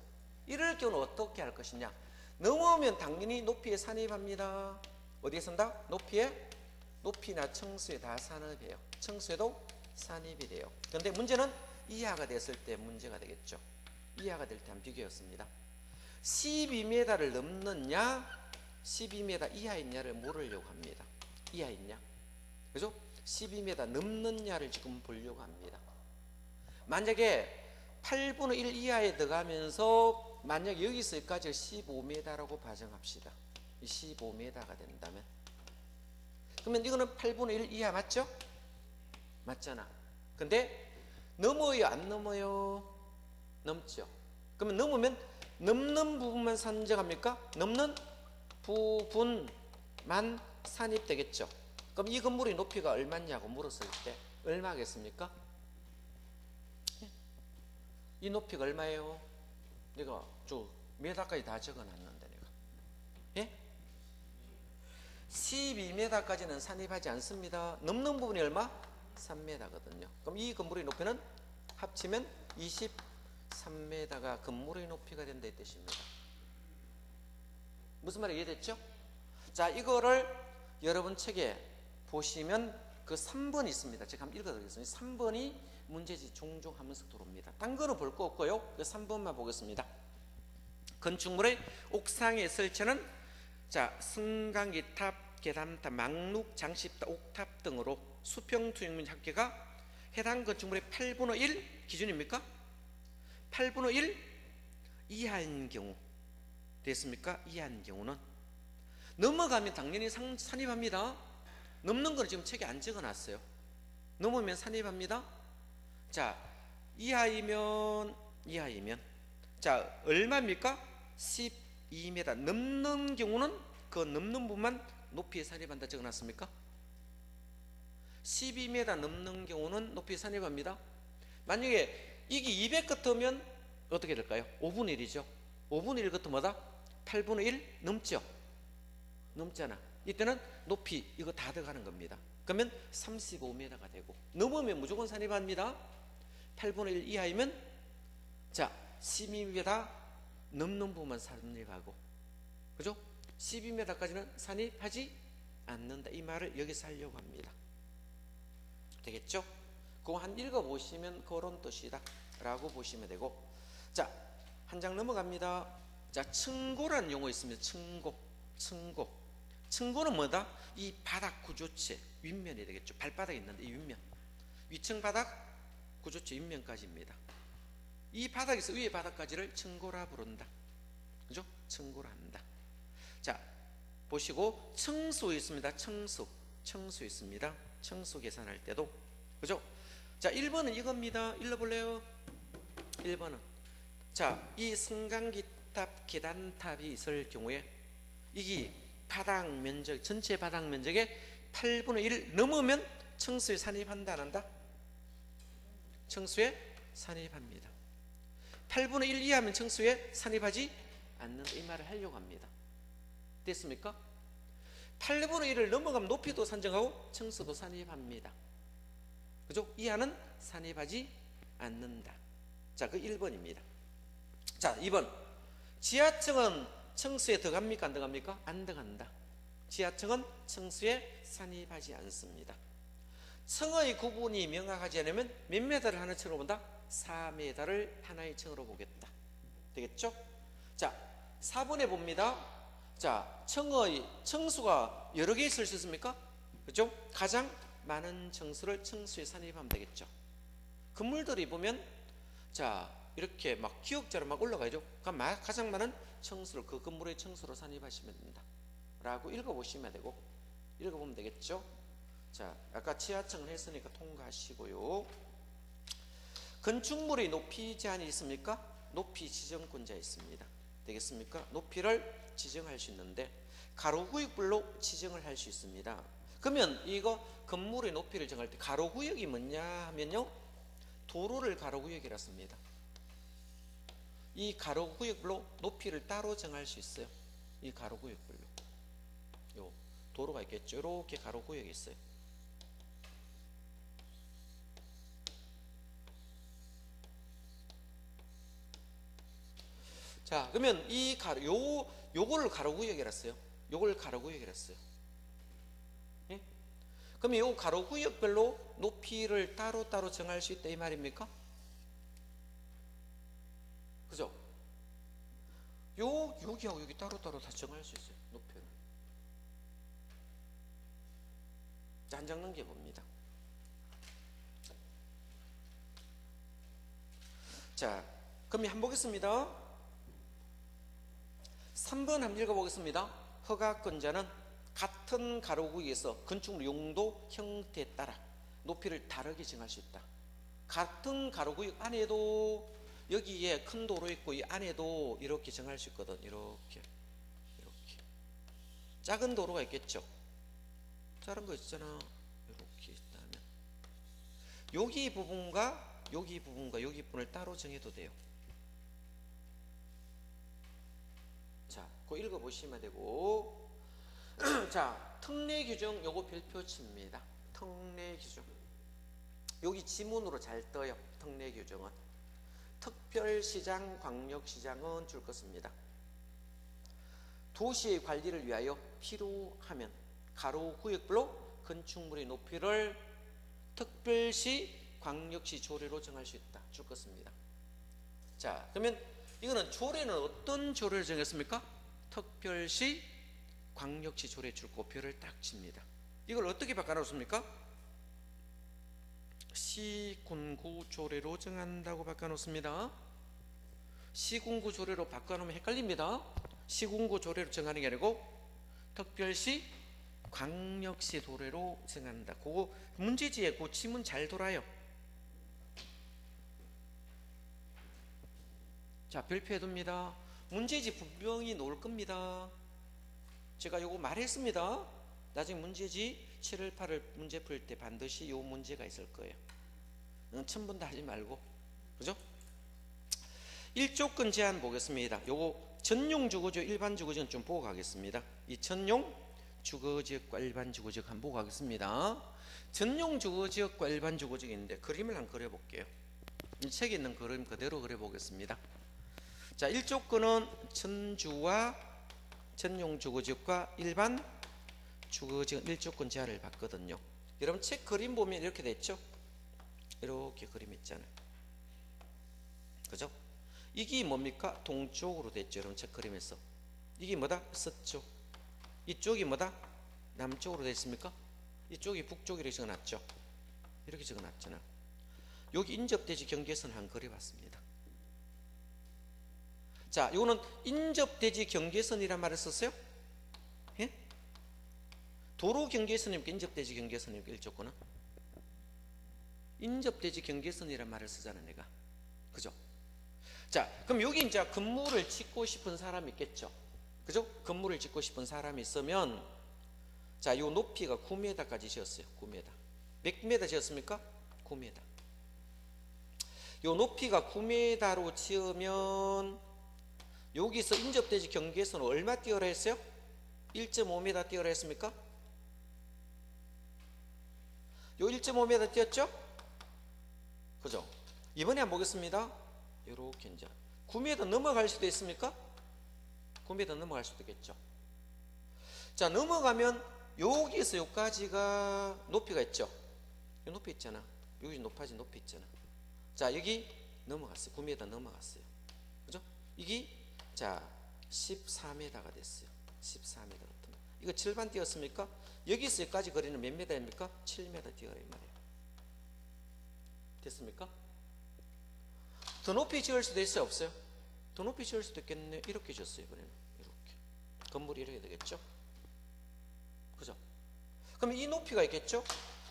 이럴 경우는 어떻게 할 것이냐. 넘으면 당연히 높이에 산입합니다. 어디에 산다? 높이나 층수에 다 산입해요. 층수에도 산입이 돼요. 그런데 문제는 이하가 됐을 때 문제가 되겠죠. 이하가 될 때 한번 비교했습니다. 12m를 넘느냐 12m 이하 있냐를 모르려고 합니다. 이하 있냐? 그죠? 12m 넘느냐를 지금 보려고 합니다. 만약에 8분의 1 이하에 들어가면서 만약 여기서 여기까지 15m라고 가정합시다. 15m가 된다면 그러면 이거는 8분의 1 이하 맞죠? 맞잖아. 근데 넘어요 안 넘어요? 넘죠. 그러면 넘으면 넘는 부분만 산정합니까? 넘는 부분만 산입되겠죠. 그럼 이 건물의 높이가 얼마냐고 물었을 때 얼마겠습니까? 이 높이가 얼마예요? 내가 저 메다까지 다 적어놨는데 내가. 예? 12m까지는 산입하지 않습니다. 넘는 부분이 얼마? 3m거든요. 그럼 이 건물의 높이는 합치면 23m가 건물의 높이가 된다 이 뜻입니다. 무슨 말이 이해됐죠? 자, 이거를 여러분 책에 보시면 그 3번 있습니다. 제가 한번 읽어드리겠습니다. 3번이 문제지 종종 하면서 들어옵니다. 딴 거는 볼 거 없고요. 그 3번만 보겠습니다. 건축물의 옥상에 설치하는 자 승강기탑, 계단탑, 망룩, 장식탑, 옥탑 등으로 수평 투영면 합계가 해당 건축물의 8분의 1 기준입니까? 8분의 1 이하인 경우 됐습니까? 이하인 경우는 넘어가면 당연히 산입합니다. 넘는 건 지금 책에 안 적어놨어요. 넘으면 산입합니다. 자 이하이면 자 얼마입니까? 12m 넘는 경우는 그 넘는 부분만 높이에 산입한다 적어놨습니까? 12m 넘는 경우는 높이에 산입합니다. 만약에 이게 200 같으면 어떻게 될까요? 5분의 1이죠. 5분의 1 같으면 8분의 1 넘죠. 넘잖아. 이때는 높이 이거 다 들어가는 겁니다. 그러면 35m가 되고 넘으면 무조건 산입합니다. 8분의 1 이하이면 자 12m 넘는 부분만 산입하고 그죠? 12m까지는 산입하지 않는다. 이 말을 여기서 하려고 합니다. 되겠죠? 그거 한 읽어보시면 그런 뜻이다 라고 보시면 되고 자 한 장 넘어갑니다. 자 층고라는 용어 있습니다. 층고는 뭐다? 이 바닥 구조체 윗면이 되겠죠. 발바닥이 있는데 이 윗면 위층 바닥 구조체 윗면까지입니다. 이 바닥에서 위의 바닥까지를 층고라 부른다. 그죠? 층고라 한다. 자 보시고 층수 있습니다. 층수 있습니다. 층수 계산할 때도 그죠? 자 1번은 이겁니다. 읽어볼래요? 1번은 자 이 승강기탑 계단탑이 있을 경우에 이게 바닥 면적 전체 바닥 면적의 8분의 1 넘으면 층수에 산입한다 안 한다? 층수에 산입합니다. 8분의 1 이하면 층수에 산입하지 않는다. 이 말을 하려고 합니다. 됐습니까? 8분의 1을 넘어가면 높이도 산정하고 층수도 산입합니다. 그죠? 이하는 산입하지 않는다. 자, 그 1번입니다. 자, 2번. 지하층은 층수에 들어갑니까? 안 들어갑니까? 안 들어간다. 지하층은 층수에 산입하지 않습니다. 층의 구분이 명확하지 않으면 몇 메다를 하나의 층으로 본다? 4m를 하나의 층으로 보겠다. 되겠죠? 자, 4번에 봅니다. 자, 층수가 여러 개 있을 수 있습니까? 그렇죠? 가장 많은 층수를 층수에 산입하면 되겠죠. 건물들이 보면 자 이렇게 막 기역자로 막 올라가야죠. 그럼 가장 많은 층수를 그 건물의 층수로 산입하시면 됩니다. 라고 읽어보시면 되고 읽어보면 되겠죠. 자 아까 지하층을 했으니까 통과하시고요. 건축물의 높이 제한이 있습니까? 높이 지정권자 있습니다. 되겠습니까? 높이를 지정할 수 있는데 가로구역별로 지정을 할 수 있습니다. 그러면 이거 건물의 높이를 정할 때 가로구역이 뭐냐 하면요 도로를 가로구역이라 씁니다. 이 가로구역별로 높이를 따로 정할 수 있어요. 이 가로구역별로 요 도로가 있겠죠. 이렇게 가로구역이 있어요. 자 그러면 이 요거를 가로구역이라 써요. 요걸 가로구역이라 써요. 예? 그러면 요 가로구역별로 높이를 따로따로 정할 수 있다 이 말입니까? 그죠? 여기하고 여기 따로따로 다 정할 수 있어요. 높이를. 자, 한 장 넘겨봅니다. 자, 그럼 한번 보겠습니다. 3번 한번 읽어보겠습니다. 허가권자는 같은 가로구역에서 건축물 용도, 형태에 따라 높이를 다르게 정할 수 있다. 같은 가로구역 안에도 여기에 큰 도로 있고 이 안에도 이렇게 정할 수 있거든. 이렇게 작은 도로가 있겠죠. 작은 거 있잖아. 이렇게 있다면 여기 부분과 여기 부분을 따로 정해도 돼요. 자, 그거 읽어보시면 되고 자, 특례 규정 요거 별표치입니다. 특례 규정 여기 지문으로 잘 떠요. 특례 규정은 특별시장, 광역시장은 줄 것입니다. 도시의 관리를 위하여 필요하면 가로구역별로 건축물의 높이를 특별시, 광역시 조례로 정할 수 있다 줄 것입니다. 자, 그러면 이거는 조례는 어떤 조례를 정했습니까? 특별시, 광역시 조례 줄거표를 딱 칩니다. 이걸 어떻게 바꿔놓습니까? 시군구 조례로 정한다고 바꿔놓습니다. 시군구 조례로 바꿔놓으면 헷갈립니다. 시군구 조례로 정하는 게 아니고 특별시, 광역시 조례로 정한다. 그거 문제지에 그 지문 잘 돌아요. 자, 별표해둡니다. 문제지 분명히 나올 겁니다. 제가 요거 말했습니다. 나중에 문제지 7월 8월 문제 풀 때 반드시 요 문제가 있을 거예요. 첨분 다 하지 말고, 그죠? 1조건 제한 보겠습니다. 요거 전용 주거지역, 일반 주거지역은 좀 보고 가겠습니다. 이 전용 주거지역과 일반 주거지역 한번 보고 가겠습니다. 전용 주거지역과 일반 주거지역인데 그림을 한번 그려볼게요. 이 책에 있는 그림 그대로 그려보겠습니다. 자, 1조건은 전주와 전용 주거지역과 일반 주거지역 1조건 제한을 받거든요. 여러분 책 그림 보면 이렇게 됐죠? 이렇게 그림 있잖아요. 그죠? 이게 뭡니까? 동쪽으로 됐죠. 여러분 책 그림에서 이게 뭐다? 서쪽. 이쪽이 뭐다? 남쪽으로 됐습니까? 이쪽이 북쪽이라고 적어놨죠. 이렇게 적어놨잖아. 여기 인접대지 경계선 한 그려봤습니다. 자, 이거는 인접대지 경계선이란 말을 썼어요? 예? 도로 경계선입니까? 인접대지 경계선입니까? 1조건은? 인접대지 경계선이란 말을 쓰잖아, 내가. 그죠? 자, 그럼 여기 이제 건물을 짓고 싶은 사람이 있겠죠? 그죠? 건물을 짓고 싶은 사람이 있으면, 자, 요 높이가 9m까지 지었어요. 9m. 몇 m 지었습니까? 9m. 요 높이가 9m로 지으면, 여기서 인접대지 경계선을 얼마 띄어라 했어요? 1.5m 띄어라 했습니까? 요 1.5m 띄었죠? 그죠? 이번에 한번 보겠습니다. 요렇게 이제 9m 넘어갈 수도 있습니까? 9m 넘어갈 수도 있겠죠. 자, 넘어가면 여기서 여기까지가 높이가 있죠. 요 높이 있잖아. 여기 높아진 높이 있잖아. 자, 여기 넘어갔어요. 9m 넘어갔어요. 그죠? 이게 자 14m가 됐어요. 14m. 이거 절반 띄었습니까? 여기서 여기까지 거리는 몇 m입니까? 7m 띄어라 이 말이에요. 됐습니까? 더 높이 지을 수도 있어요? 없어요? 더 높이 지을 수도 있겠네요. 이렇게 지었어요. 이번에는 이렇게 건물이 이렇게 되겠죠? 그죠? 그럼 이 높이가 있겠죠?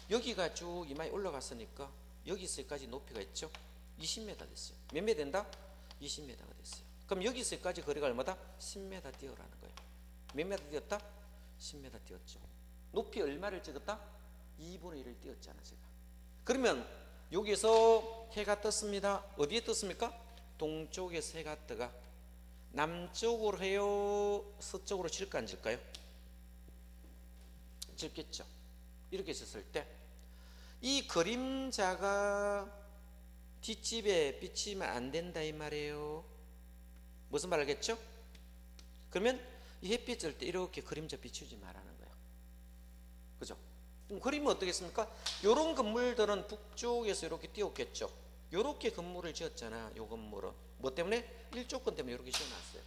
여기가 쭉 이마에 올라갔으니까 여기서 여기까지 높이가 있죠? 20m 됐어요. 몇 m 된다? 20m가 됐어요. 그럼 여기서 여기까지 거리가 얼마다? 10m 띄어라는 거예요. 몇 m 띄었다? 10m 띄었죠. 높이 얼마를 찍었다? 2분의 1을 띄었잖아 제가. 그러면 여기서 해가 떴습니다. 어디에 떴습니까? 동쪽에서 해가 떠가 남쪽으로 해요? 서쪽으로 질까 안 질까요? 질겠죠. 이렇게 있었을 때 이 그림자가 뒷집에 비치면 안 된다 이 말이에요. 무슨 말 알겠죠? 그러면 이 햇빛 뜰 때 이렇게 그림자 비추지 말라는 거예요. 그죠? 그럼 그림은 어떻겠습니까? 요런 건물들은 북쪽에서 이렇게 띄웠겠죠. 요렇게 건물을 지었잖아. 요 건물은 뭐 때문에? 1조건 때문에 이렇게 지어놨어요.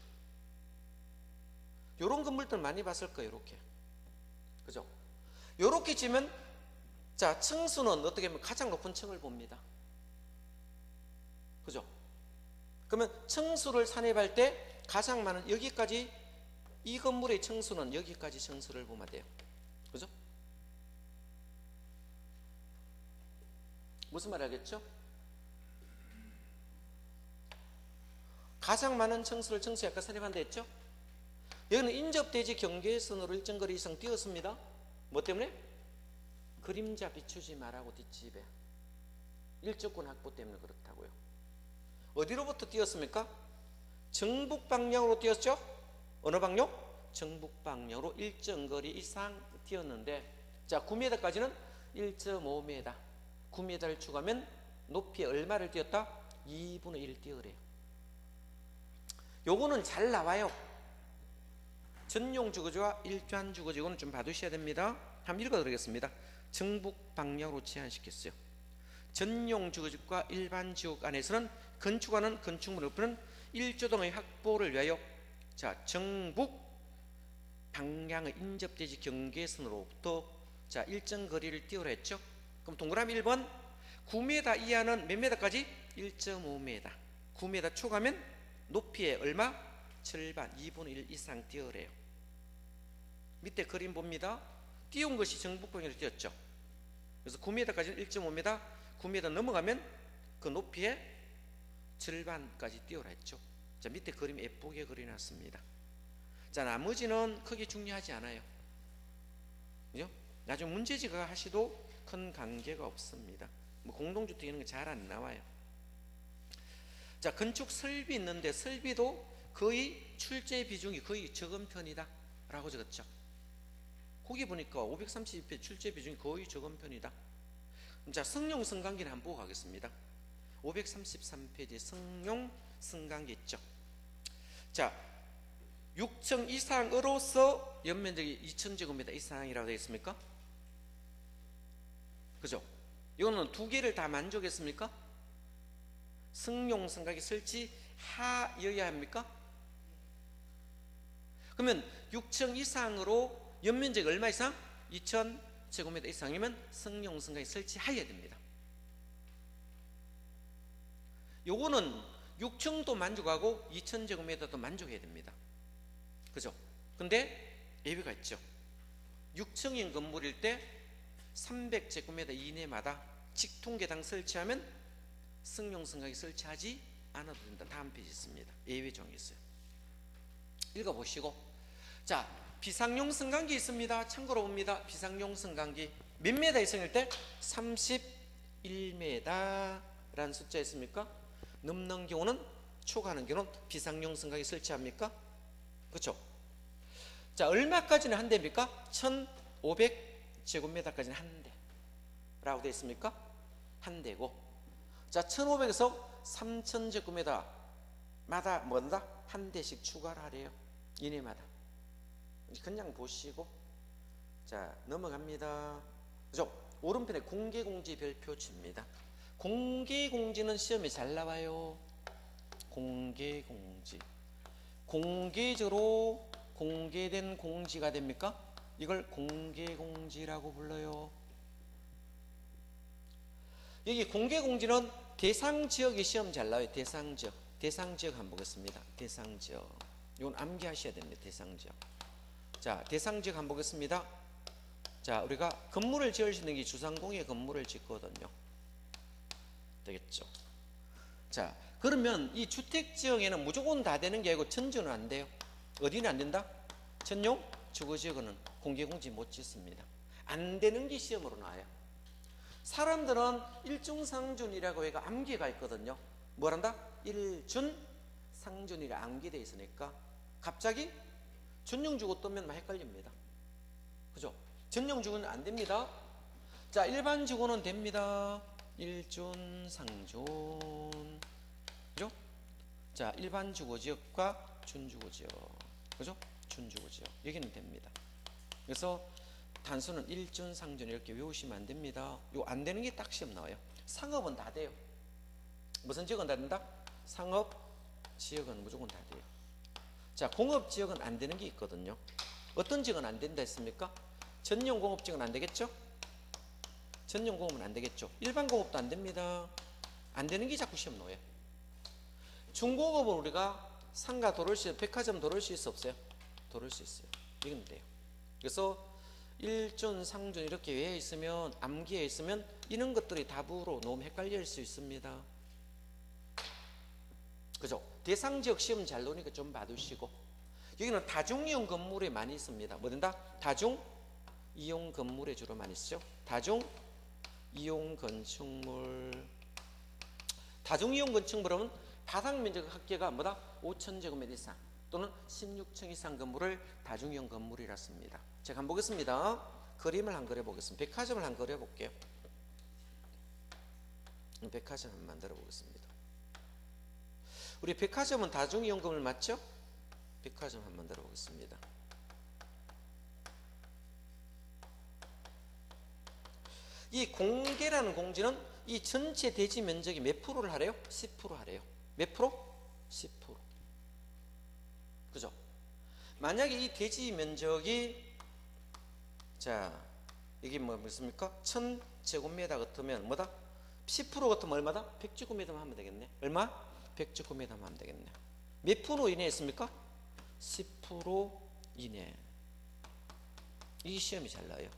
요런 건물들 많이 봤을 거예요. 요렇게. 그죠? 요렇게 지면 자, 층수는 어떻게 하면 가장 높은 층을 봅니다. 그죠? 그러면 층수를 산입할 때 가장 많은 여기까지 이 건물의 층수는 여기까지 층수를 보면 돼요. 그죠? 무슨 말 알겠죠? 가장 많은 층수를 층수에 아까 산입한다 했죠? 여기는 인접대지 경계선으로 일정 거리 이상 띄었습니다. 뭐 때문에? 그림자 비추지 말라고 뒷집에. 일조권 확보 때문에 그렇다고요. 어디로부터 띄었습니까? 정북 방향으로 띄었죠? 어느 방향? 정북 방향으로 일정 거리 이상 띄었는데, 자 9m까지는 1.5m. 9m를 추가하면 높이에 얼마를 띄었다? 2분의 1 띄어래요. 요거는 잘 나와요. 전용 주거지와 일반 주거지, 이거는 좀 봐두셔야 됩니다. 한번 읽어드리겠습니다. 정북 방향으로 제한시켰어요. 전용 주거지과 일반 지역 안에서는 건축하는 건축물의 높이는 일조등의 확보를 위하여 자 정북 방향의 인접대지 경계선으로부터 자 일정 거리를 띄우라 했죠. 그럼 동그라미 1번 9m 이하는 몇 m까지? 1.5m. 9m 초과면 높이의 얼마? 절반 2분의 1 이상 띄우래요. 밑에 그림 봅니다. 띄운 것이 정북 방향으로 띄었죠. 그래서 9m까지는 1.5m, 9m 넘어가면 그 높이의 절반까지 띄우라 했죠. 자 밑에 그림 예쁘게 그려놨습니다. 자 나머지는 크게 중요하지 않아요. 그죠? 나중에 문제지가 하시도 큰 관계가 없습니다. 뭐 공동주택 이런 거 잘 안 나와요. 자 건축 설비 있는데 설비도 거의 출제 비중이 거의 적은 편이다 라고 적었죠. 거기 보니까 532페이지 출제 비중이 거의 적은 편이다. 자 성룡 승강기는 한번 보고 가겠습니다. 533페이지 성룡 승강기 있죠. 자 6층 이상으로서 연면적이 2000제곱미터 이상이라고 되어 있습니까? 그죠? 이거는 두 개를 다 만족했습니까? 승용 승강기 설치하여야 합니까? 그러면 6층 이상으로 연면적이 얼마 이상? 2000제곱미터 이상이면 승용 승강기 설치하여야 됩니다. 요거는 6층도 만족하고 2000제곱미터도 만족해야 됩니다. 그죠? 근데 예외가 있죠. 6층인 건물일 때 300제곱미터 이내마다 직통계당 설치하면 승용 승강기 설치하지 않아도 된다. 다음 페이지 있습니다. 예외 조항이 있어요. 읽어보시고 자 비상용 승강기 있습니다. 참고로 봅니다. 비상용 승강기 몇 메다 이상일 때 31m 라는 숫자 있습니까? 넘는 경우는 초과하는 경우는 비상용 승강기 설치합니까? 그렇죠? 자 얼마까지는 한 대입니까? 1500제곱미터까지는 한 대라고 되어 있습니까? 한 대고 자 1500에서 3000제곱미터마다 뭔다? 한 대씩 추가를 하래요. 이내마다. 그냥 보시고 자 넘어갑니다. 그죠? 오른편에 공개공지 별표치입니다. 공개공지는 시험에 잘 나와요. 공개공지 공개적으로 공개된 공지가 됩니까? 이걸 공개공지라고 불러요. 여기 공개공지는 대상지역이 시험 잘 나와요. 대상지역 한번 보겠습니다. 대상지역 이건 암기하셔야 됩니다. 대상지역. 자 대상지역 한번 보겠습니다. 자 우리가 건물을 지을 수 있는 게 주상공예 건물을 짓거든요. 되겠죠? 자 그러면 이 주택지역에는 무조건 다 되는 게 아니고 전주는 안 돼요. 어디는 안 된다? 전용 주거지역은 공개공지 못 짓습니다. 안 되는 게 시험으로 나와요. 사람들은 일중상준이라고 해가 암기가 있거든요. 뭐란다? 일준상준이라 암기되어 있으니까 갑자기 전용주거 뜨면 막 헷갈립니다. 그죠? 전용주거는 안 됩니다. 자 일반주거는 됩니다. 일준상준 그죠? 자 일반주거지역과 준주거지역 그죠? 준주거지역 여기는 됩니다. 그래서 단수는 일준상준 이렇게 외우시면 안 됩니다. 이거 안 되는 게 딱 시험 나와요. 상업은 다 돼요. 무슨 지역은 다 된다? 상업지역은 무조건 다 돼요. 자 공업지역은 안 되는 게 있거든요. 어떤 지역은 안 된다 했습니까? 전용공업지역은 안 되겠죠? 전용공업은 안 되겠죠. 일반공업도 안 됩니다. 안 되는 게 자꾸 시험 나와요. 중공업은 우리가 상가 도를 수, 백화점 도를 수 있어 없어요? 도를 수 있어요. 이건 돼요. 그래서 일준, 상준 이렇게 외에 있으면 암기에 있으면 이런 것들이 답으로 너무 헷갈릴 수 있습니다. 그죠? 대상지역 시험 잘 나오니까 좀 봐두시고 여기는 다중이용 건물에 많이 있습니다. 뭐 된다? 다중이용 건물에 주로 많이 쓰죠. 다중이용 건축물 다중이용 건축물은 바닥면적 합계가 뭐다? 5000제곱미터 이상 또는 16층 이상 건물을 다중이용 건물이라 씁니다. 제가 한번 보겠습니다. 그림을 한 그려보겠습니다. 백화점을 한 그려볼게요. 백화점 한번 만들어 보겠습니다. 우리 백화점은 다중이용 건물 맞죠? 백화점 한번 만들어 보겠습니다. 이 공개라는 공지는 이 전체 대지 면적이 몇 프로를 하래요? 10% 하래요. 몇 프로? 10%. 그죠? 만약에 이 대지 면적이 자 이게 뭐습니까? 1000제곱미터 같으면 뭐다? 10% 같으면 얼마다? 100제곱미터 하면 되겠네. 얼마? 100제곱미터 하면 되겠네. 몇 프로 이내 했습니까? 10% 이내. 이 시험이 잘 나와요.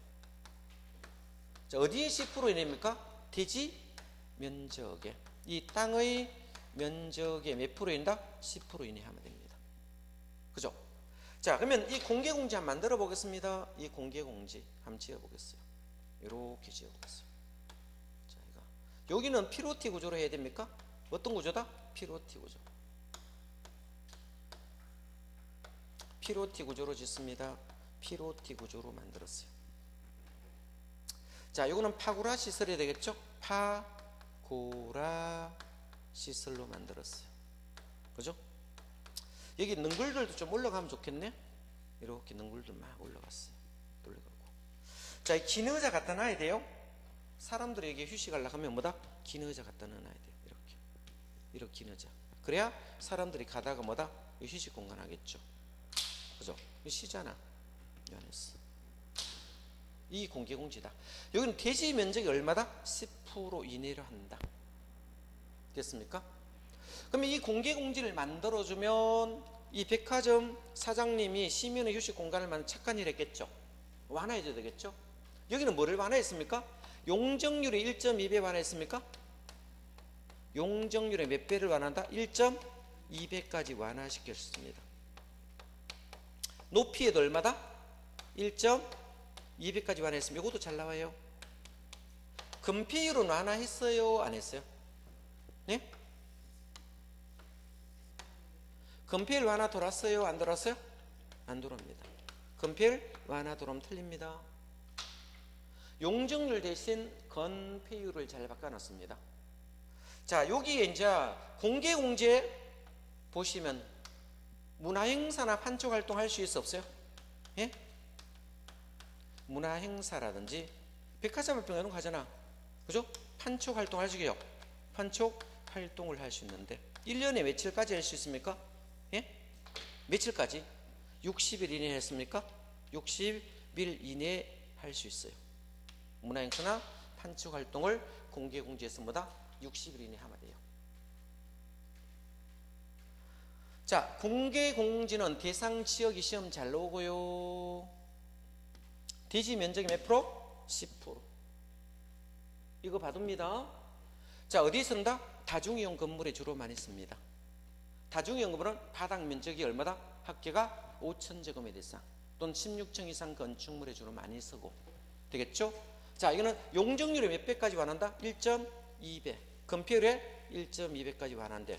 자, 어디에 10% 이내입니까? 대지 면적에. 이 땅의 면적의 몇 프로인다? 10% 이내 하면 됩니다. 그죠? 자, 그러면 이 공개공지 한번 만들어 보겠습니다. 이 공개공지 한번 지어 보겠어요. 이렇게 지어 보겠어요. 자, 이거. 여기는 피로티 구조로 해야 됩니까? 어떤 구조다? 피로티 구조. 피로티 구조로 짓습니다. 피로티 구조로 만들었어요. 자, 이거는 파고라 시설이 되겠죠? 파고라 시설로 만들었어요. 그죠? 여기 능글들도 좀 올라가면 좋겠네. 이렇게 능글들 막 올라갔어요. 올라가고. 자, 이 긴 의자 갖다 놔야 돼요. 사람들이 여기 휴식하려고 하면 뭐다? 긴 의자 갖다 놔야 돼요. 이렇게 긴 의자. 그래야 사람들이 가다가 뭐다? 휴식 공간 하겠죠. 그죠? 쉬잖아. 이 안에서. 이 공개공지다. 여기는 대지 면적이 얼마다? 10% 이내로 한다. 됐습니까? 그러면 이 공개공지를 만들어주면 이 백화점 사장님이 시민의 휴식 공간을 만든 착한 일 했겠죠. 완화해줘야 되겠죠. 여기는 뭐를 완화했습니까? 용적률이 1.2배 완화했습니까? 용적률의 몇 배를 완화한다? 1.2배까지 완화시켰습니다. 높이에도 얼마다? 1.2배까지 완화했습니다. 이것도 잘 나와요. 건폐율은 완화했어요? 안 했어요? 네? 건폐율 완화 돌았어요? 안 돌았어요? 안 돌아옵니다. 건폐율 완화 돌아오면 틀립니다. 용적률 대신 건폐율을 잘 바꿔놨습니다. 자, 여기에 이제 공개공지에 보시면 문화행사나 판촉활동 할 수 있어 없어요? 예? 문화행사라든지 백화점 활동 이런 거 하잖아. 그죠? 판촉활동 할 수 있어요. 판촉활동을 할 수 있는데 1년에 며칠까지 할 수 있습니까? 예? 며칠까지? 60일 이내에 했습니까? 60일 이내에 할 수 있어요. 문화행사나 판촉활동을 공개공지에서 뭐다? 60일 이내에 하면 돼요. 자, 공개공지는 대상 지역이 시험 잘 나오고요. 대지 면적이 몇 프로? 10%. 이거 봐둡니다. 자, 어디에 쓴다? 다중이용 건물에 주로 많이 씁니다. 다중이용 건물은 바닥 면적이 얼마다? 합계가 5,000제곱미터 이상 또는 16층 이상 건축물에 주로 많이 쓰고. 되겠죠? 자, 이거는 용적률이 몇 배까지 완화한다? 1.2배. 건폐율에 1.2배까지 완화한대.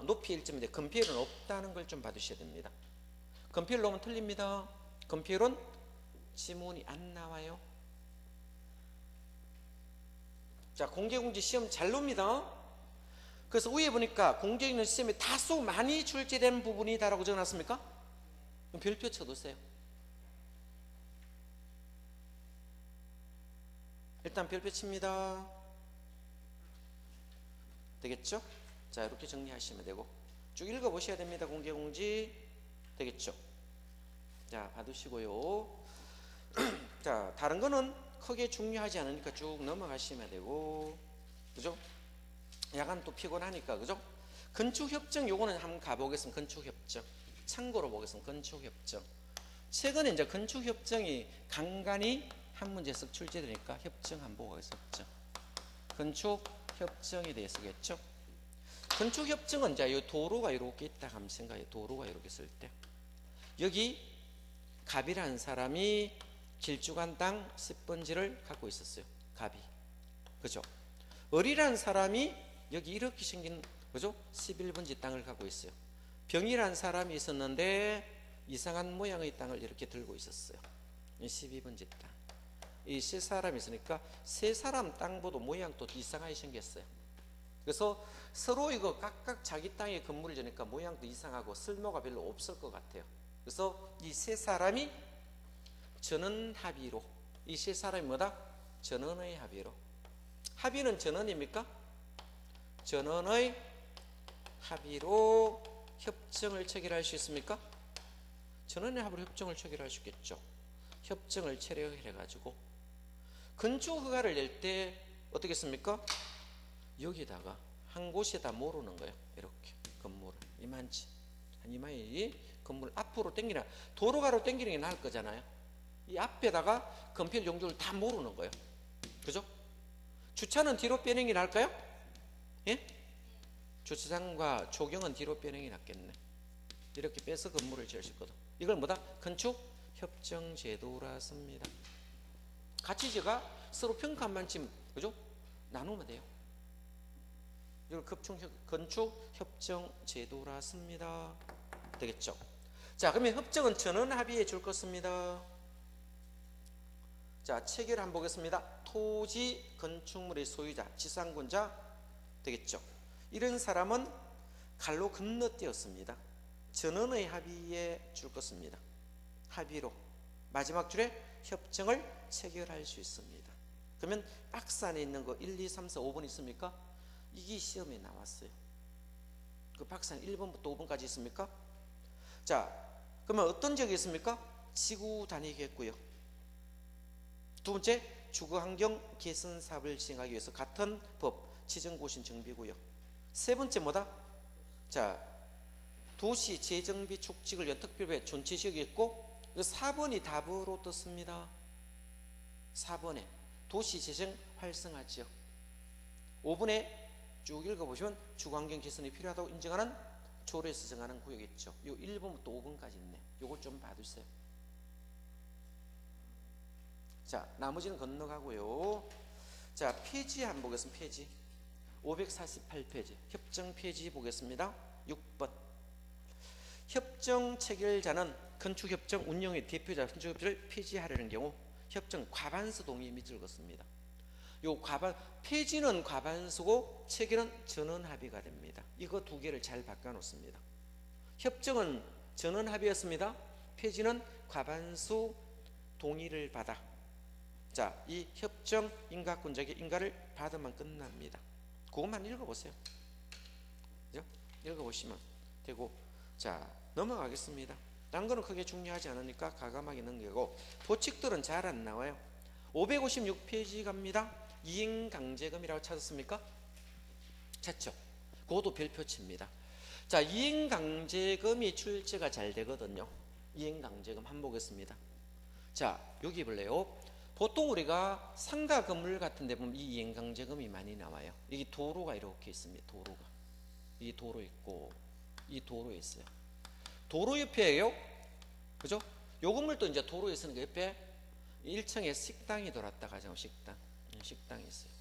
높이 1.2배. 건폐율은 없다는 걸 좀 봐두셔야 됩니다. 건폐율 넣으면 틀립니다. 건폐율은 지문이 안 나와요. 자, 공개공지 시험 잘 놉니다. 그래서 위에 보니까 공개공지 시험에 다소 많이 출제된 부분이다라고 적어놨습니까? 그럼 별표 쳐두세요. 일단 별표 칩니다. 되겠죠? 자, 이렇게 정리하시면 되고 쭉 읽어보셔야 됩니다. 공개공지. 되겠죠? 자, 봐두시고요. 자, 다른 거는 크게 중요하지 않으니까 쭉 넘어가시면 되고, 그죠? 약간 또 피곤하니까, 그죠? 건축협정 요거는 한번 가보겠습니다. 건축협정 참고로 보겠습니다. 건축협정 최근에 이제 건축협정이 간간히 한 문제 쓱 출제되니까 협정 한번 보고 가겠습니다. 협정. 건축협정에 대해서겠죠? 건축협정은 이제 이 도로가 이렇게 있다 하면 생각해요. 도로가 이렇게 있을 때 여기 갑이라는 사람이 길쭉한 땅 10번지를 갖고 있었어요. 갑이. 그죠? 을이라는 사람이 여기 이렇게 생긴, 그죠? 11번지 땅을 갖고 있어요. 병이라는 사람이 있었는데 이상한 모양의 땅을 이렇게 들고 있었어요. 12번지 땅. 이 세 사람이 있으니까 세 사람 땅보다 모양도 이상하게 생겼어요. 그래서 서로 이거 각각 자기 땅에 건물을 지니까 모양도 이상하고 쓸모가 별로 없을 것 같아요. 그래서 이 세 사람이 전원 합의로, 이 세 사람이 뭐다? 전원의 합의로. 합의는 전원입니까? 전원의 합의로 협정을 체결할 수 있습니까? 전원의 합의로 협정을 체결할 수 있겠죠. 협정을 체결해 가지고 건축 허가를 낼 때 어떻게 씁니까? 여기다가 한 곳에다 모르는 거예요. 이렇게 건물을 이만치 한 이마이 건물 앞으로 당기나 도로가로 당기는 게 나을 거잖아요. 이 앞에다가 건필 용도를 다 모르는 거예요. 그죠? 주차는 뒤로 빼는 게 나을까요? 예? 주차장과 조경은 뒤로 빼는 게 낫겠네. 이렇게 빼서 건물을 지을 수 있거든. 이걸 뭐다? 건축 협정 제도라 씁니다. 같이 제가 서로 평가만 지금 그죠? 나누면 돼요. 이걸 건축 협정 제도라 씁니다. 되겠죠? 자, 그러면 협정은 전원 합의해 줄 것입니다. 자, 체결 한번 보겠습니다. 토지 건축물의 소유자, 지상권자 되겠죠? 이런 사람은 갈로 건너뛰었습니다. 전원의 합의해 줄 것입니다. 합의로 마지막 줄에 협정을 체결할 수 있습니다. 그러면 박스 안에 있는 거 1, 2, 3, 4, 5번 있습니까? 이게 시험에 나왔어요. 그 박스 안에 1번부터 5번까지 있습니까? 자, 그러면 어떤 지역이 있습니까? 지구 단위겠고요. 두 번째, 주거환경 개선 사업을 진행하기 위해서 같은 법 지정고신 정비고요. 세 번째 뭐다? 자, 도시 재정비 축직을 위한 특별배 존치지역이 있고 4번이 답으로 떴습니다. 4번에 도시 재정 활성화 지역. 5번에 쭉 읽어보시면 주거환경 개선이 필요하다고 인정하는 조례에서 정하는 구역이 있죠. 요 1번부터 5번까지 있네. 요걸 좀 봐주세요. 자, 나머지는 건너가고요. 자, 페이지 한번 보겠습니다. 페이지 548페이지 협정 페이지 보겠습니다. 6번 협정 체결자는 건축협정 운영의 대표자 건축협정을 폐지하려는 경우 협정 과반수 동의 및 읽었습니다. 요 폐지는 과반수고 체결은 전원 합의가 됩니다. 이거 두 개를 잘 바꿔 놓습니다. 협정은 전원 합의였습니다. 폐지는 과반수 동의를 받아. 자, 이 협정 인가권자에게 인가를 받으면 끝납니다. 그것만 읽어보세요. 그죠? 읽어보시면 되고, 자, 넘어가겠습니다. 딴 거는 크게 중요하지 않으니까 가감하게 넘기고, 도칙들은 잘 안 나와요. 556페이지 갑니다. 이행강제금이라고 찾았습니까? 찾죠? 그것도 별표치입니다. 자, 이행강제금이 출제가 잘 되거든요. 이행강제금 한번 보겠습니다. 자, 여기 볼래요? 보통 우리가 상가 건물 같은 데 보면 이 이행강제금이 많이 나와요. 여기 도로가 이렇게 있습니다. 도로가. 이 도로 있고 이 도로 있어요. 도로 옆에요. 그죠? 요 건물도 이제 도로에 있으니까 옆에 1층에 식당이 돌았다 가죠. 식당이 있어요.